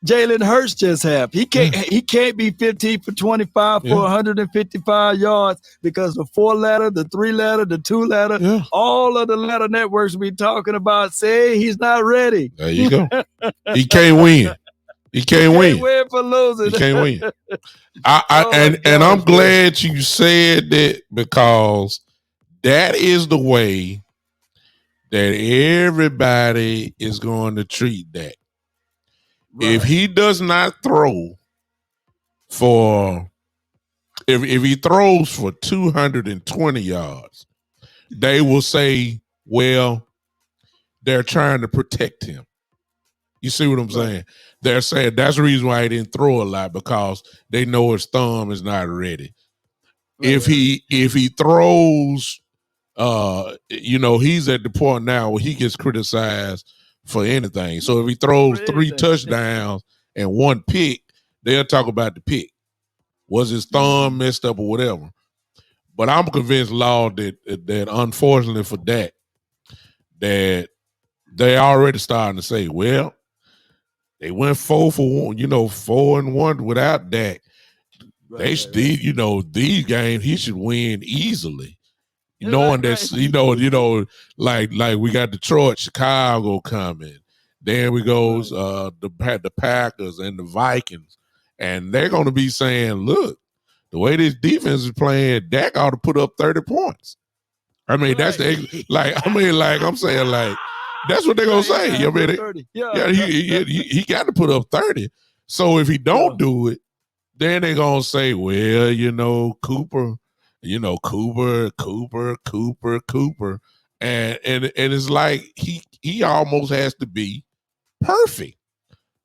Jalen Hurts just have. He can't be 15 for 25 for 155 yards because the 4-letter, the 3-letter, the 2-letter, all of the letter networks we talking about say he's not ready. There you go. He can't win. He can't win for losing. He can't win. And I'm glad you said that because that is the way that everybody is going to treat that. Right. If he does not throw if he throws for 220 yards, they will say, well, they're trying to protect him. You see what I'm saying? They're saying that's the reason why he didn't throw a lot, because they know his thumb is not ready. Right. If he throws, he's at the point now where he gets criticized for anything. So if he throws 3 touchdowns and 1 pick, they'll talk about the pick. Was his thumb messed up or whatever? But I'm convinced, Law, that unfortunately for Dak, that they already starting to say, well, they went 4 for 1, 4-1 without Dak. These games he should win easily. Knowing that, like we got Detroit, Chicago coming. Then we goes the Packers and the Vikings. And they're going to be saying, look, the way this defense is playing, Dak ought to put up 30 points. I mean, that's I'm saying, that's what they're going to say. He got to put up 30. So if he don't do it, then they're going to say, well, Cooper. Cooper. And it's like he almost has to be perfect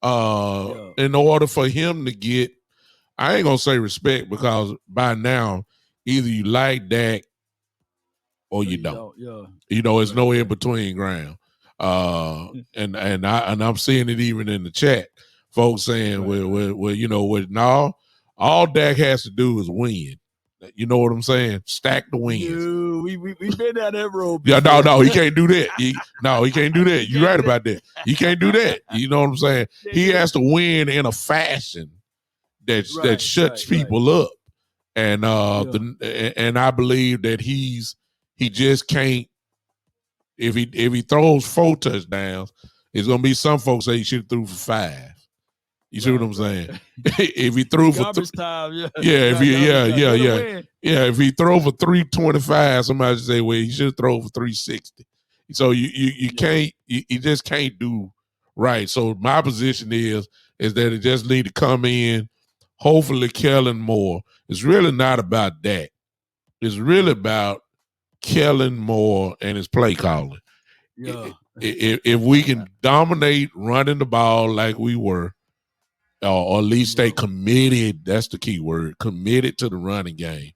in order for him to get, I ain't going to say respect, because by now, either you like Dak or you don't. It's no in between ground. And I'm seeing it even in the chat. Folks saying, well, all Dak has to do is win. You know what I'm saying? Stack the wins. We've been down that road before. Yeah, no, he can't do that. He can't do that. You're right about that. He can't do that. You know what I'm saying? He has to win in a fashion that shuts people up. And and I believe that he just can't. If he throws 4 touchdowns, it's gonna be some folks say he should have threw for 5. You see what I'm saying? If he threw for if he throw for 325, somebody should say, well, he should throw for 360. So you can't, you just can't do right. So my position is that it just need to come in. Hopefully, Kellen Moore. It's really not about that. It's really about Kellen Moore and his play calling. Yeah. If we can dominate running the ball like we were, or at least stay committed. That's the key word. Committed to the running game.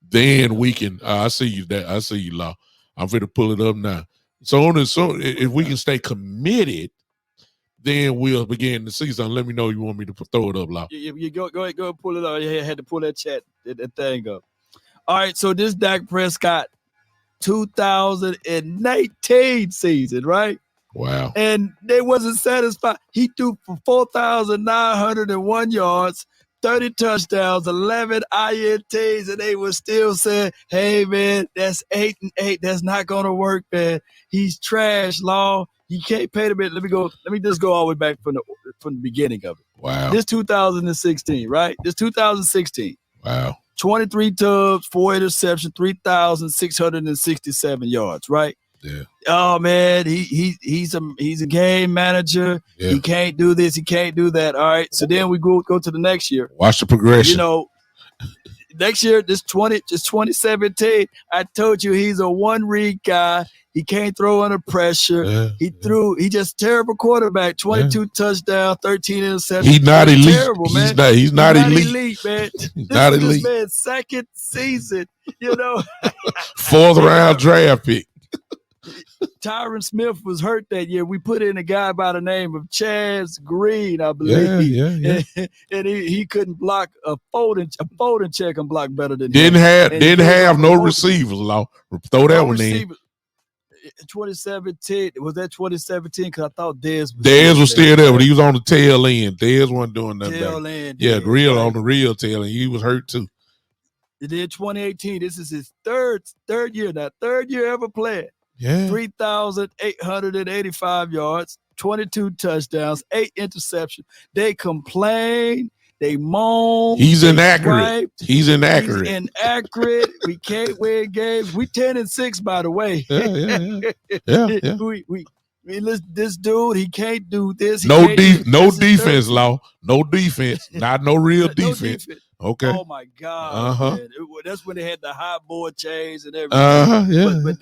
Then we can. I see you. I see you, Law. I'm going to pull it up now. So if we can stay committed, then we'll begin the season. Let me know you want me to throw it up, Law. You go ahead, pull it up. You had to pull that thing up. All right, so this Dak Prescott 2019 season, right? Wow. And they wasn't satisfied. He threw for 4,901 yards, 30 touchdowns, 11 INTs, and they were still saying, hey, man, that's 8-8. That's not going to work, man. He's trash, Law. You can't pay the bit. Let me just go all the way back from the beginning of it. Wow. This 2016, right? This 2016. Wow. 23 tubs, 4 interceptions, 3,667 yards, right? Yeah. Oh man, he's a game manager. Yeah. He can't do this, he can't do that. All right. So then we go to the next year. Watch the progression. You know, next year, this 2017, I told you he's a one-read guy. He can't throw under pressure. Yeah, he just terrible quarterback. 22 touchdowns, 13 interceptions. He's not elite. Terrible, man. He's not elite, man. He's not elite. This man's second season, you know. Fourth round draft pick. Tyron Smith was hurt that year. We put in a guy by the name of Chaz Green, I believe. Yeah. And he couldn't block a folding check and block better than didn't him. Didn't have no receivers, Law. Throw that one in. 2017, was that 2017? Because I thought Dez was still there, but he was on the tail end. Dez wasn't doing nothing. Tail end. Yeah, real right. On the real tail end. He was hurt too. It did 2018. This is his third year now. Third year ever playing. Yeah. 3,885 yards, 22 touchdowns, 8 interceptions. They complain. They moan. He's inaccurate. He's inaccurate. He's inaccurate. We can't win games. We 10-6, by the way. Yeah. We listen, this dude, he can't do this. No defense, Law. No defense. Not no real defense. Okay. Oh my God. Man. That's when they had the high board chains and everything. Yeah. But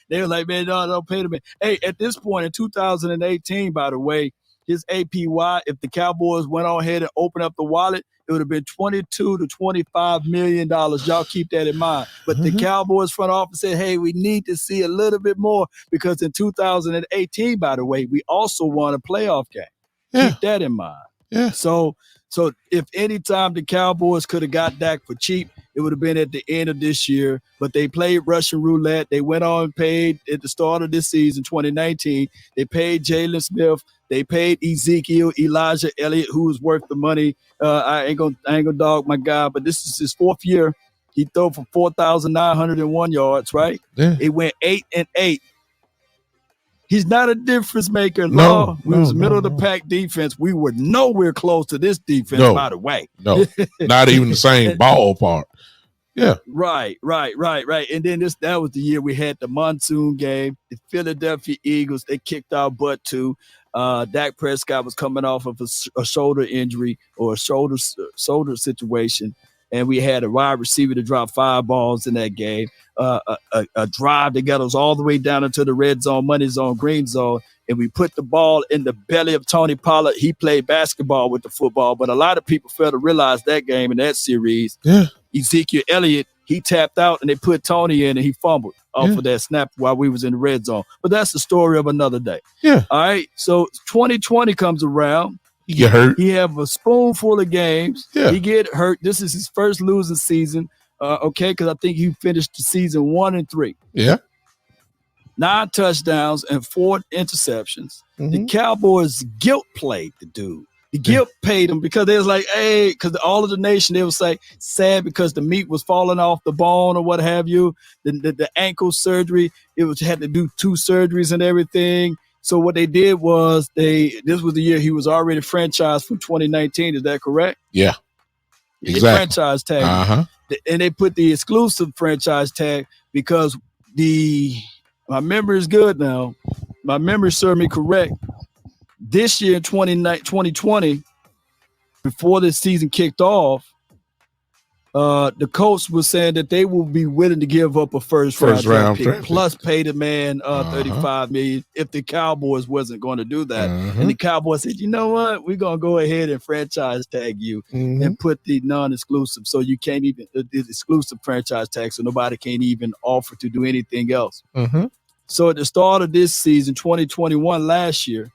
they were like, man, no, don't pay them. Hey, at this point in 2018, by the way, his APY, if the Cowboys went on ahead and opened up the wallet, it would have been $22 to $25 million. Y'all keep that in mind. But the Cowboys front office said, hey, we need to see a little bit more because in 2018, by the way, we also won a playoff game. Yeah. Keep that in mind. Yeah. So if any time the Cowboys could have got Dak for cheap, it would have been at the end of this year. But they played Russian roulette. They went on and paid at the start of this season, 2019. They paid Jalen Smith. They paid Elijah Elliott, who was worth the money. I ain't gonna dog my guy, but this is his 4th year. He threw for 4,901 yards, right? Yeah. It went 8-8. He's not a difference maker. No, we was middle of the pack defense. We were nowhere close to this defense, by the way. No, not even the same ballpark. Yeah. Right. And then that was the year we had the monsoon game. The Philadelphia Eagles, they kicked our butt too. Dak Prescott was coming off of a shoulder injury or a shoulder situation. And we had a wide receiver to drop 5 balls in that game. A drive that got us all the way down into the red zone, money zone, green zone. And we put the ball in the belly of Tony Pollard. He played basketball with the football. But a lot of people failed to realize that game in that series. Yeah. Ezekiel Elliott, he tapped out and they put Tony in and he fumbled off of that snap while we was in the red zone. But that's the story of another day. Yeah. All right. So 2020 comes around. He get hurt. He have a spoonful of games. Yeah. He get hurt. This is his first losing season. Because I think he finished the season 1-3. Yeah. 9 touchdowns and 4 interceptions. The Cowboys guilt played the dude. The guilt paid him because they was like, hey, because all of the nation, they was like sad because the meat was falling off the bone or what have you. The ankle surgery, had to do 2 surgeries and everything. So what they did was this was the year he was already franchised from 2019. Is that correct? Yeah. Exactly. They franchise tag. And they put the exclusive franchise tag because my memory is good now. My memory served me correct. This year, 2020, before this season kicked off, The Colts was saying that they will be willing to give up a first round pick plus pay the man $35 million if the Cowboys wasn't going to do that. And the Cowboys said, you know what? We're going to go ahead and franchise tag you and put the non-exclusive so you can't even the exclusive franchise tag so nobody can't even offer to do anything else. So at the start of this season, 2021, last year,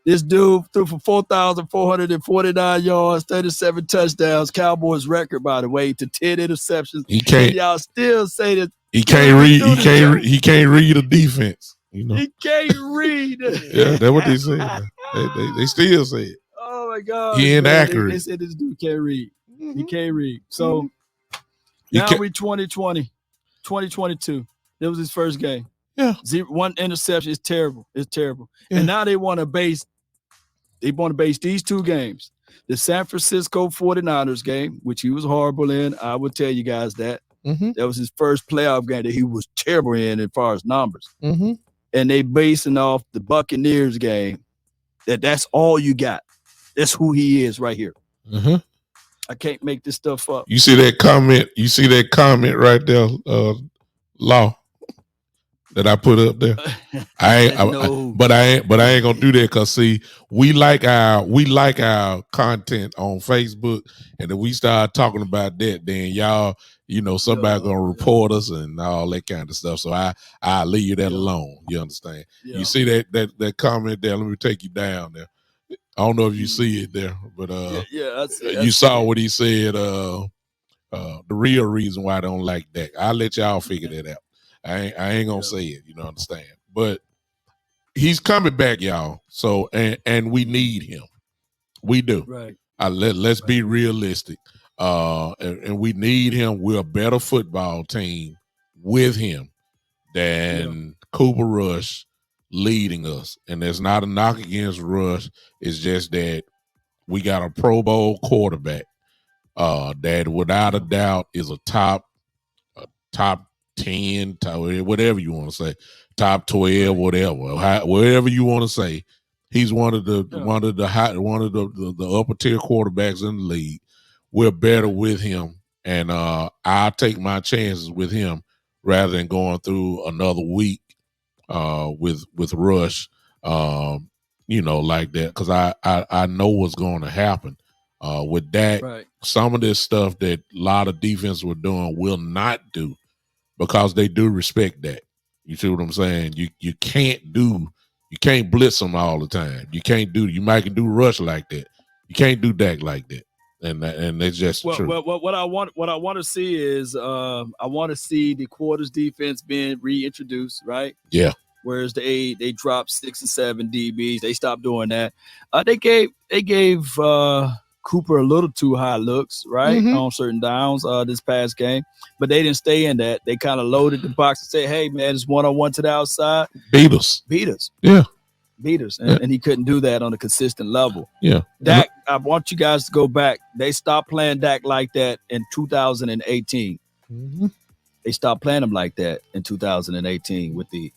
this dude threw for 4,449 yards, 37 touchdowns, Cowboys record, by the way, to 10 interceptions. And y'all still say that he can't read. He can't read a defense. You know? He can't read. Yeah, that's what they said. They still say it. Oh my God, he inaccurate. They said this dude can't read. He can't read. So now we 2022. That was his first game. Yeah, 1 interception is terrible. It's terrible. Yeah. And now they want to base these two games. The San Francisco 49ers game, which he was horrible in. I would tell you guys that. That was his first playoff game that he was terrible in as far as numbers. And they basing off the Buccaneers game. That's all you got. That's who he is right here. I can't make this stuff up. You see that comment? Right there, Law, that I put up there. But I ain't gonna do that because see, we like our content on Facebook, and if we start talking about that, then y'all, somebody gonna report us and all that kind of stuff. So I leave you that alone. You understand? You see that comment there? Let me take you down there. I don't know if you see it there, but I see, you saw what he said. The real reason why I don't like that. I'll let y'all figure that out. I ain't gonna say it, understand. But he's coming back, y'all. So and we need him. We do. Right. Let's be realistic. And we need him. We're a better football team with him than Cooper Rush leading us. And there's not a knock against Rush. It's just that we got a Pro Bowl quarterback that without a doubt is a top 10, whatever you want to say, top 12, whatever you want to say. He's one of the upper tier quarterbacks in the league. We're better with him, and I'll take my chances with him rather than going through another week with Rush, like that, because I know what's going to happen with Dak. Right. Some of this stuff that a lot of defense were doing will not do, because they do respect that. You see what I'm saying? You can't blitz them all the time. You might can do Rush like that. You can't do Dak like that. And that's just true. Well, what I want to see is I want to see the quarters defense being reintroduced, right? Yeah. Whereas they dropped 6 and 7 DBs, they stopped doing that. They gave Cooper a little too high looks, right, on certain downs this past game, but they didn't stay in that. They kind of loaded the box and said, "Hey, man, it's 1-on-1 to the outside." Beat us. Yeah. Beat us, and he couldn't do that on a consistent level. Yeah. Dak, I want you guys to go back. They stopped playing Dak like that in 2018. They stopped playing him like that in 2018 with the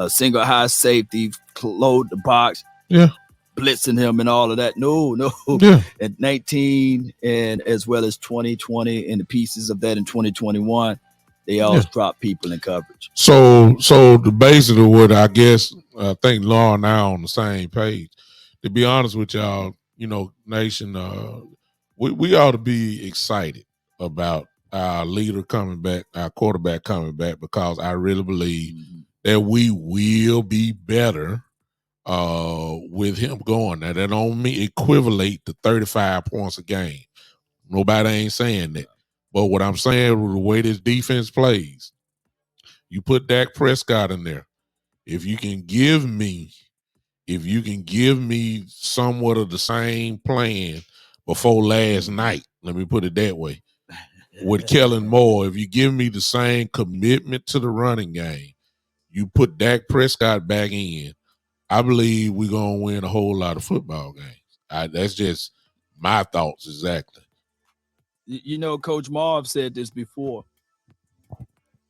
single high safety, load the box. Yeah. Blitzing him and all of that. No. Yeah. At 19 and as well as 2020 and the pieces of that in 2021, they always drop people in coverage. So the basis of what I think Law and I are on the same page. To be honest with y'all, Nation, we ought to be excited about our leader coming back, our quarterback coming back, because I really believe that we will be better with him going. Now, that don't equivalent to 35 points a game. Nobody ain't saying that. But what I'm saying, the way this defense plays, you put Dak Prescott in there. If you can give me somewhat of the same plan before last night, let me put it that way, with Kellen Moore, if you give me the same commitment to the running game, you put Dak Prescott back in, I believe we're going to win a whole lot of football games. That's just my thoughts exactly. Coach Marv said this before.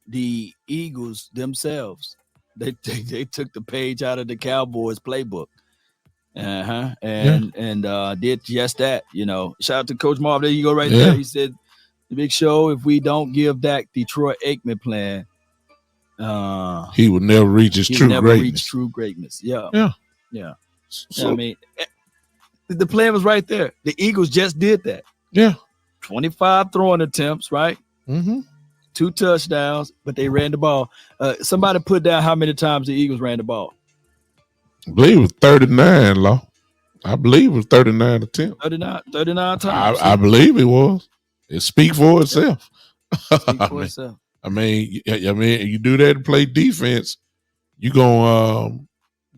The Eagles themselves, they took the page out of the Cowboys playbook. And did just that. Shout out to Coach Marv. There you go, right there. He said Big Show, if we don't give Dak the Troy Aikman plan, he would never reach his true greatness. True greatness. Yeah. Yeah. So, I mean, the plan was right there. The Eagles just did that. Yeah. 25 throwing attempts, right? Mm-hmm. 2 touchdowns, but they ran the ball. Somebody put down how many times the Eagles ran the ball. I believe it was 39, Law. I believe it was 39 attempts. 39 times. I believe it was. It speaks for itself. Speak for itself. I mean, you do that to play defense, you're gonna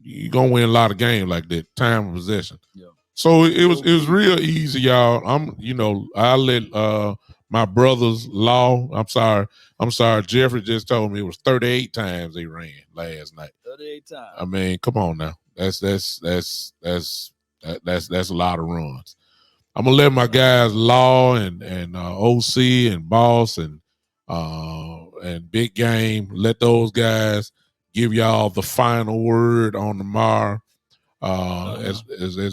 win a lot of games like that. Time of possession. Yeah. So it was real easy, y'all. I let my brother's Law. I'm sorry. Jeffrey just told me it was 38 times they ran last night. 38 times. I mean, come on now. That's a lot of runs. I'm gonna let my guys Law and OC and Boss and Big Game, let those guys give y'all the final word on tomorrow as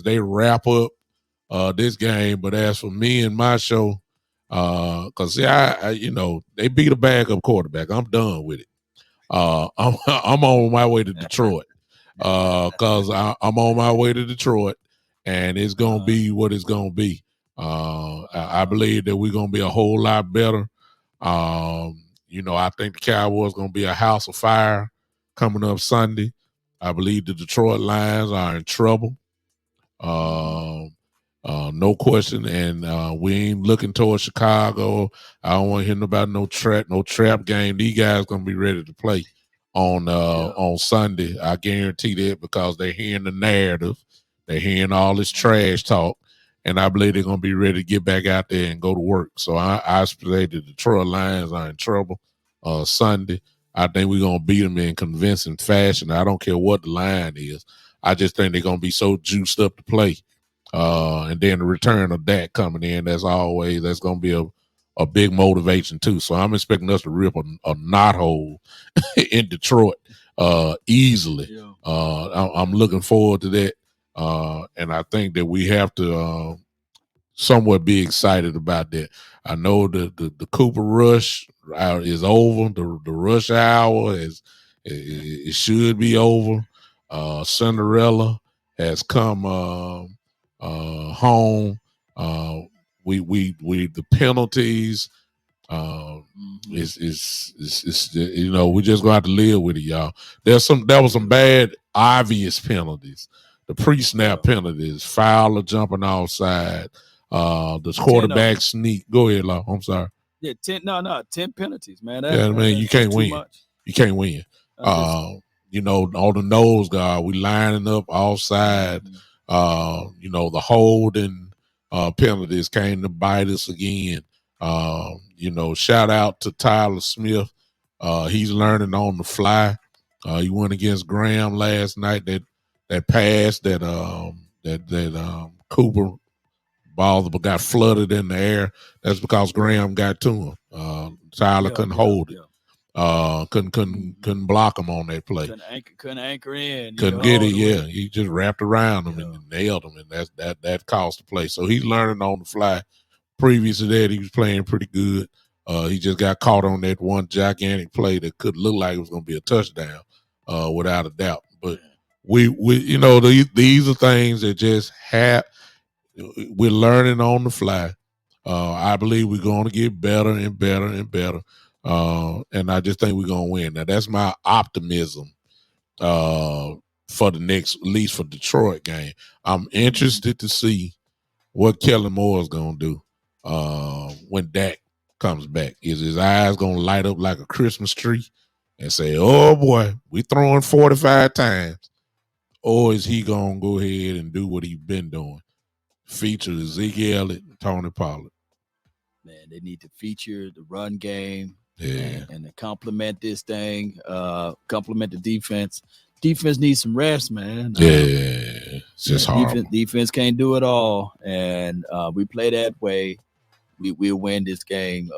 they wrap up this game. But as for me and my show, because I they beat a backup quarterback. I'm done with it. I'm on my way to Detroit because I'm on my way to Detroit, and it's gonna be what it's gonna be. I believe that we're gonna be a whole lot better. I think the Cowboys gonna be a house of fire coming up Sunday. I believe the Detroit Lions are in trouble. No question, and we ain't looking towards Chicago. I don't want to hear about no trap game. These guys gonna be ready to play on Sunday. I guarantee that because they're hearing the narrative, they're hearing all this trash talk, and I believe they're gonna be ready to get back out there and go to work. So I say the Detroit Lions are in trouble Sunday. I think we're gonna beat them in convincing fashion. I don't care what the line is. I just think they're gonna be so juiced up to play. And then the return of Dak coming in, that's going to be a big motivation too. So I'm expecting us to rip a knothole in Detroit easily. Yeah. I'm looking forward to that. And I think that we have to somewhat be excited about that. I know the Cooper rush is over. The rush hour it should be over. Cinderella has come home. We the penalties is we just gonna have to live with it, y'all. There was some bad obvious penalties. The pre-snap penalties, Fowler jumping offside, the quarterback sneak. Go ahead, Law. I'm sorry. Yeah, 10 penalties, man. You can't win. You can't win. On the nose guard, we lining up offside. The holding penalties came to bite us again. Shout out to Tyler Smith. He's learning on the fly. He went against Graham last night. That pass that Cooper ball got flooded in the air. That's because Graham got to him. Tyler couldn't hold it. Couldn't block him on that play. Couldn't anchor in. Couldn't get it. Yeah, he just wrapped around him and nailed him, and that cost the play. So he's learning on the fly. Previous to that, he was playing pretty good. He just got caught on that one gigantic play that could look like it was going to be a touchdown, without a doubt. But these are things that just we're learning on the fly. I believe we're going to get better and better and better. And I just think we're going to win. Now, that's my optimism for the next, at least for Detroit game. I'm interested to see what Kellen Moore is going to do when Dak comes back. Is his eyes going to light up like a Christmas tree and say, oh, boy, we throwing 45 times? Or is he going to go ahead and do what he's been doing? Feature Ezekiel Elliott and Tony Pollard. Man, they need to feature the run game. Yeah. And to complement this thing, complement the defense. Defense needs some rest, man. It's just hard. Defense can't do it all. And we play that way, we'll win this game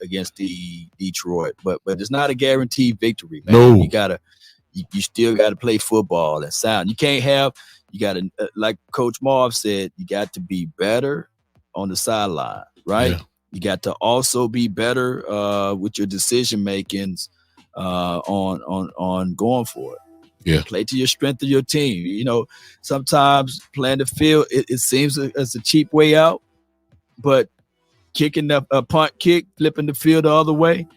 against the Detroit. But it's not a guaranteed victory, man. No. You still gotta play football and sound. You gotta like Coach Marv said, you got to be better on the sideline, right? You got to also be better with your decision makings on going for it. Yeah. Play to your strength of your team. You know, sometimes playing the field, it seems as a cheap way out, but kicking a punt kick, flipping the field the other way,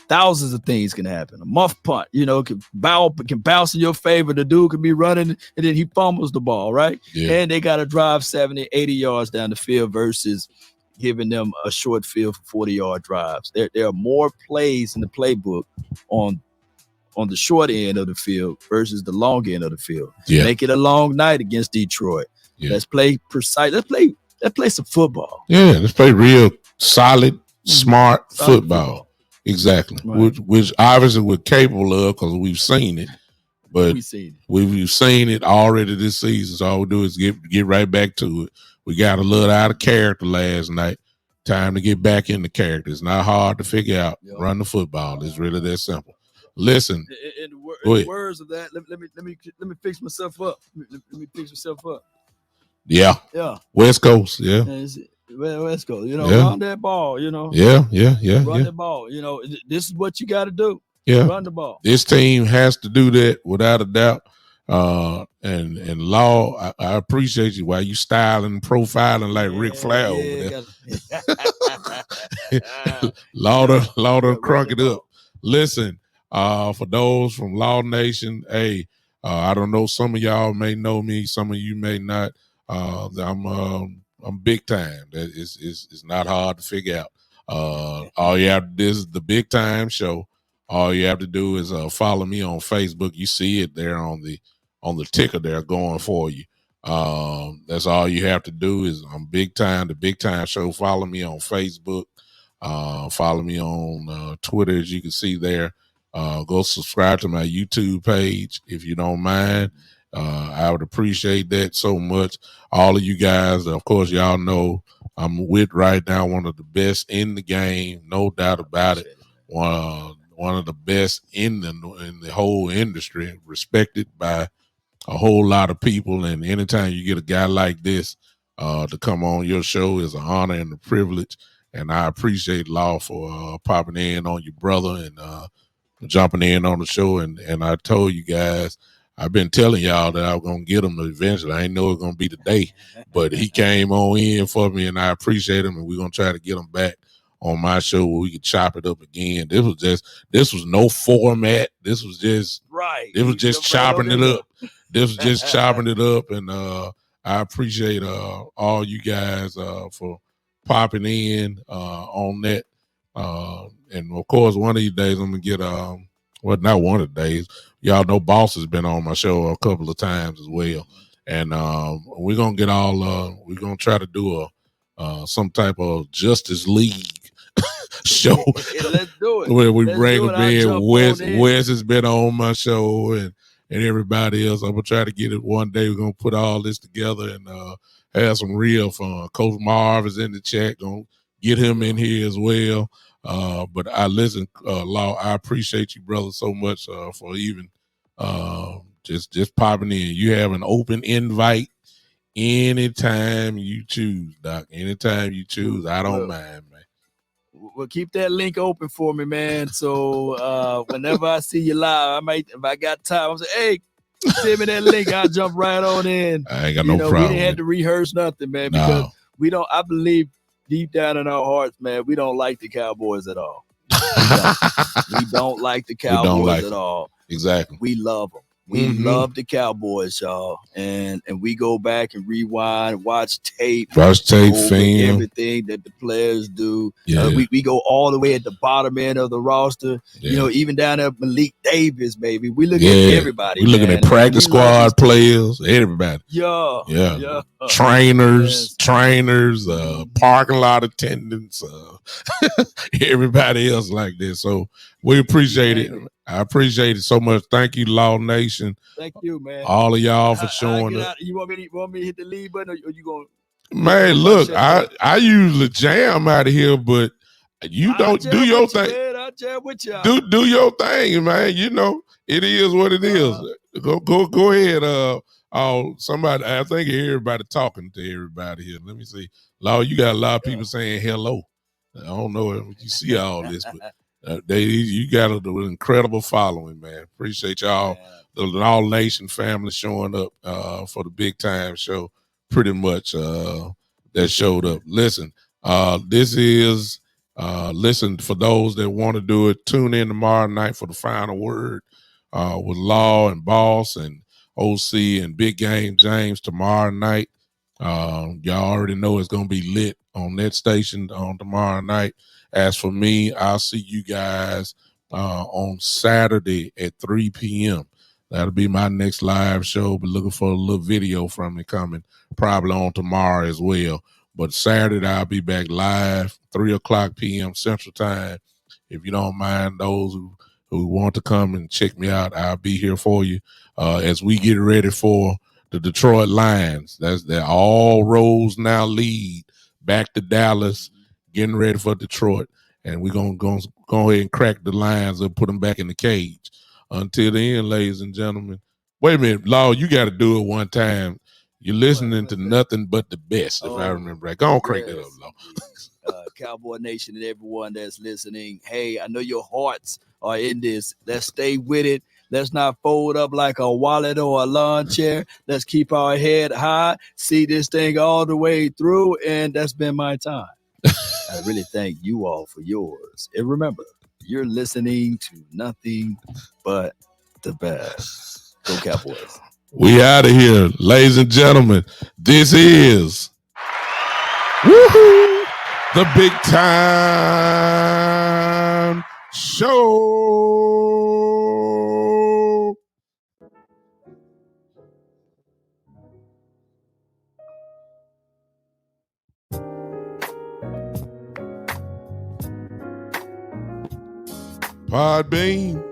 thousands of things can happen. A muff punt, you know, can bounce in your favor. The dude can be running and then he fumbles the ball, right? Yeah. And they got to drive 70, 80 yards down the field versus giving them a short field for 40-yard drives. There are more plays in the playbook on the short end of the field versus the long end of the field. Yeah. Make it a long night against Detroit. Yeah. Let's play precise. Let's play some football. Yeah, let's play real solid, smart football. Exactly. Right. Which obviously we're capable of because we've seen it. But we've seen it already this season. So all we do is get right back to it. We got a little out of character last night. Time to get back into character. It's not hard to figure out. Yep. Run the football. It's really that simple. Listen. In the words of that, let me fix myself up. Let me fix myself up. Yeah. Yeah. West Coast. Yeah. West Coast. You know, run that ball. You know. Yeah. Run the ball. You know, this is what you got to do. Yeah. Run the ball. This team has to do that without a doubt. And Law, I appreciate you while you styling and profiling like Ric Flair over there. Law to crunk it up. Listen, for those from Law Nation, hey, I don't know, some of y'all may know me, some of you may not. I'm big time. That it's not hard to figure out. All you have to do is the Big Time Show. All you have to do is follow me on Facebook. You see it there on the ticker there going for you. That's all you have to do is I'm Big Time, the Big Time Show. Follow me on Facebook. Follow me on Twitter, as you can see there. Go subscribe to my YouTube page if you don't mind. I would appreciate that so much. All of you guys, of course, y'all know I'm with right now one of the best in the game, no doubt about it. One of the best in the whole industry, respected by a whole lot of people. And anytime you get a guy like this to come on your show is an honor and a privilege. And I appreciate Law for popping in on your brother and jumping in on the show. And I told you guys, I've been telling y'all that I was going to get him eventually. I didn't know it was going to be today, but he came on in for me and I appreciate him. And we're going to try to get him back on my show where we could chop it up again. This was no format. This was just right. It was just chopping it up. This was just chopping it up. And I appreciate all you guys for popping in on that. And of course, one of these days I'm gonna get well, not one of the days. Y'all know Boss has been on my show a couple of times as well. And we're gonna get we're gonna try to do some type of Justice League show. Let's do it. Where we bring them in. Wes has been on my show and everybody else. I'm gonna try to get it one day. We're gonna put all this together and have some real fun. Coach Marv is in the chat. Gonna get him in here as well. But I listen, Law, I appreciate you, brother, so much for even just popping in. You have an open invite anytime you choose, Doc. Anytime you choose, I don't mind, man. Well, keep that link open for me, man. So whenever I see you live, I might, if I got time, I'll say, hey, send me that link. I'll jump right on in. I ain't got no problem. We didn't have to rehearse nothing, man, because we don't, I believe deep down in our hearts, man, we don't like the Cowboys at all. We don't like the Cowboys at all. Exactly. We love them. We love the Cowboys, y'all, and we go back and rewind, watch tape, film, everything that the players do. Yeah. We go all the way at the bottom end of the roster. Yeah. You know, even down at Malik Davis, baby. We look at everybody. We're looking at practice squad players, everybody. Yeah. Trainers, parking lot attendants, everybody else like this. So we appreciate it. I appreciate it so much. Thank you, Law Nation. Thank you, man. All of y'all for showing up. You want me to hit the lead button, or you going? Man, look, I usually jam out of here, but you don't do your thing. I'll jam with you. Do your thing, man. You know it is what it is. Go ahead. Somebody, I think everybody talking to everybody here. Let me see. Law, you got a lot of people saying hello. I don't know if you see all this, but you got an incredible following, man. Appreciate y'all, the All Nation family showing up for the big time show. Pretty much that showed up. Listen, this is listen for those that want to do it. Tune in tomorrow night for the final word with Law and Boss and OC and Big Game James tomorrow night. Y'all already know it's gonna be lit on that station on tomorrow night. As for me, I'll see you guys on Saturday at 3 p.m. That'll be my next live show. But looking for a little video from me coming probably on tomorrow as well. But Saturday I'll be back live 3:00 p.m. Central Time. If you don't mind, those who want to come and check me out, I'll be here for you as we get ready for the Detroit Lions. That all roads now lead back to Dallas, getting ready for Detroit. And we're going to go ahead and crack the Lions and put them back in the cage. Until the end, ladies and gentlemen. Wait a minute, Law, you got to do it one time. You're listening to nothing but the best, if I remember right. Go on, crank that up, Law. Cowboy Nation and everyone that's listening, hey, I know your hearts are in this. Let's stay with it. Let's not fold up like a wallet or a lawn chair. Let's keep our head high, see this thing all the way through, and that's been my time. I really thank you all for yours. And remember, you're listening to nothing but the best. Go Cowboys. We out of here, ladies and gentlemen. This is woohoo, the Big Time Show. Podbean.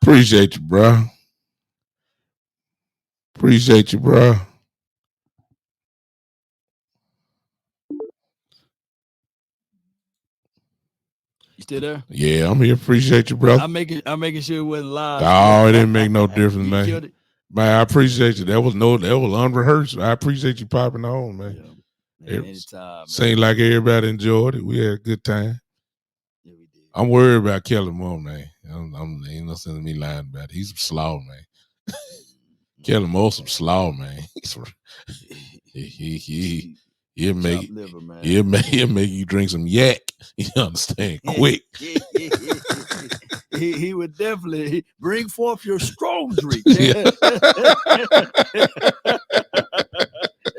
Appreciate you, bro. Appreciate you, bro. You still there? Yeah, I'm here. Appreciate you, bro. I'm making sure it wasn't live. Oh, it didn't make no difference, man. Man, I appreciate you. That was unrehearsed. I appreciate you popping on, man. Yeah. Anytime. Seemed like everybody enjoyed it. We had a good time. Yeah, we did. I'm worried about Kelly Moore, man. Ain't no sense in me lying about it. He's some slaw, man. Kelly Moore some slaw, man. He'll make you drink some yak. You understand? Quick. He would definitely bring forth your strong drink.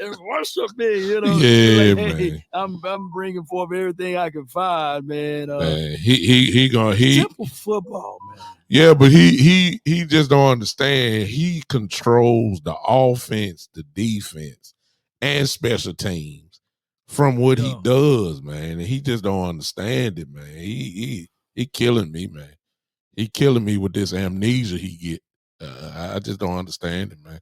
And worship me, you know. Yeah, like, hey, man. I'm bringing forth everything I can find, man. He simple football, man. Yeah, but he just don't understand. He controls the offense, the defense, and special teams from what he does, man. And he just don't understand it, man. He killing me, man. He killing me with this amnesia he get. I just don't understand it, man.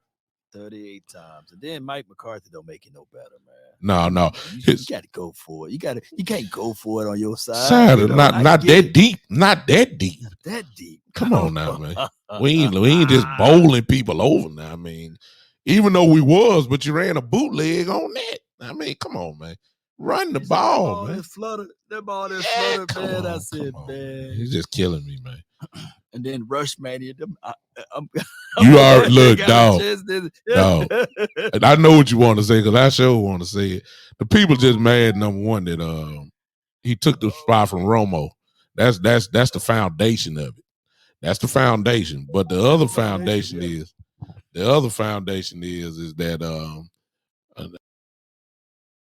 38 times. And then Mike McCarthy don't make it no better, man. No. You got to go for it. You can't go for it on your side. You know, not that deep. Not that deep. Not that deep. Come on now, man. We ain't just bowling people over now. I mean, even though we was, but you ran a bootleg on that. I mean, come on, man. Run the ball, man. That ball is fluttered, man. I said, man. He's just killing me, man. And then Rush Mania. You are look, dog. Dog. I know what you want to say because I sure want to say it. The people just mad. Number one, that he took the spot from Romo. That's the foundation of it. That's the foundation. But the other foundation is that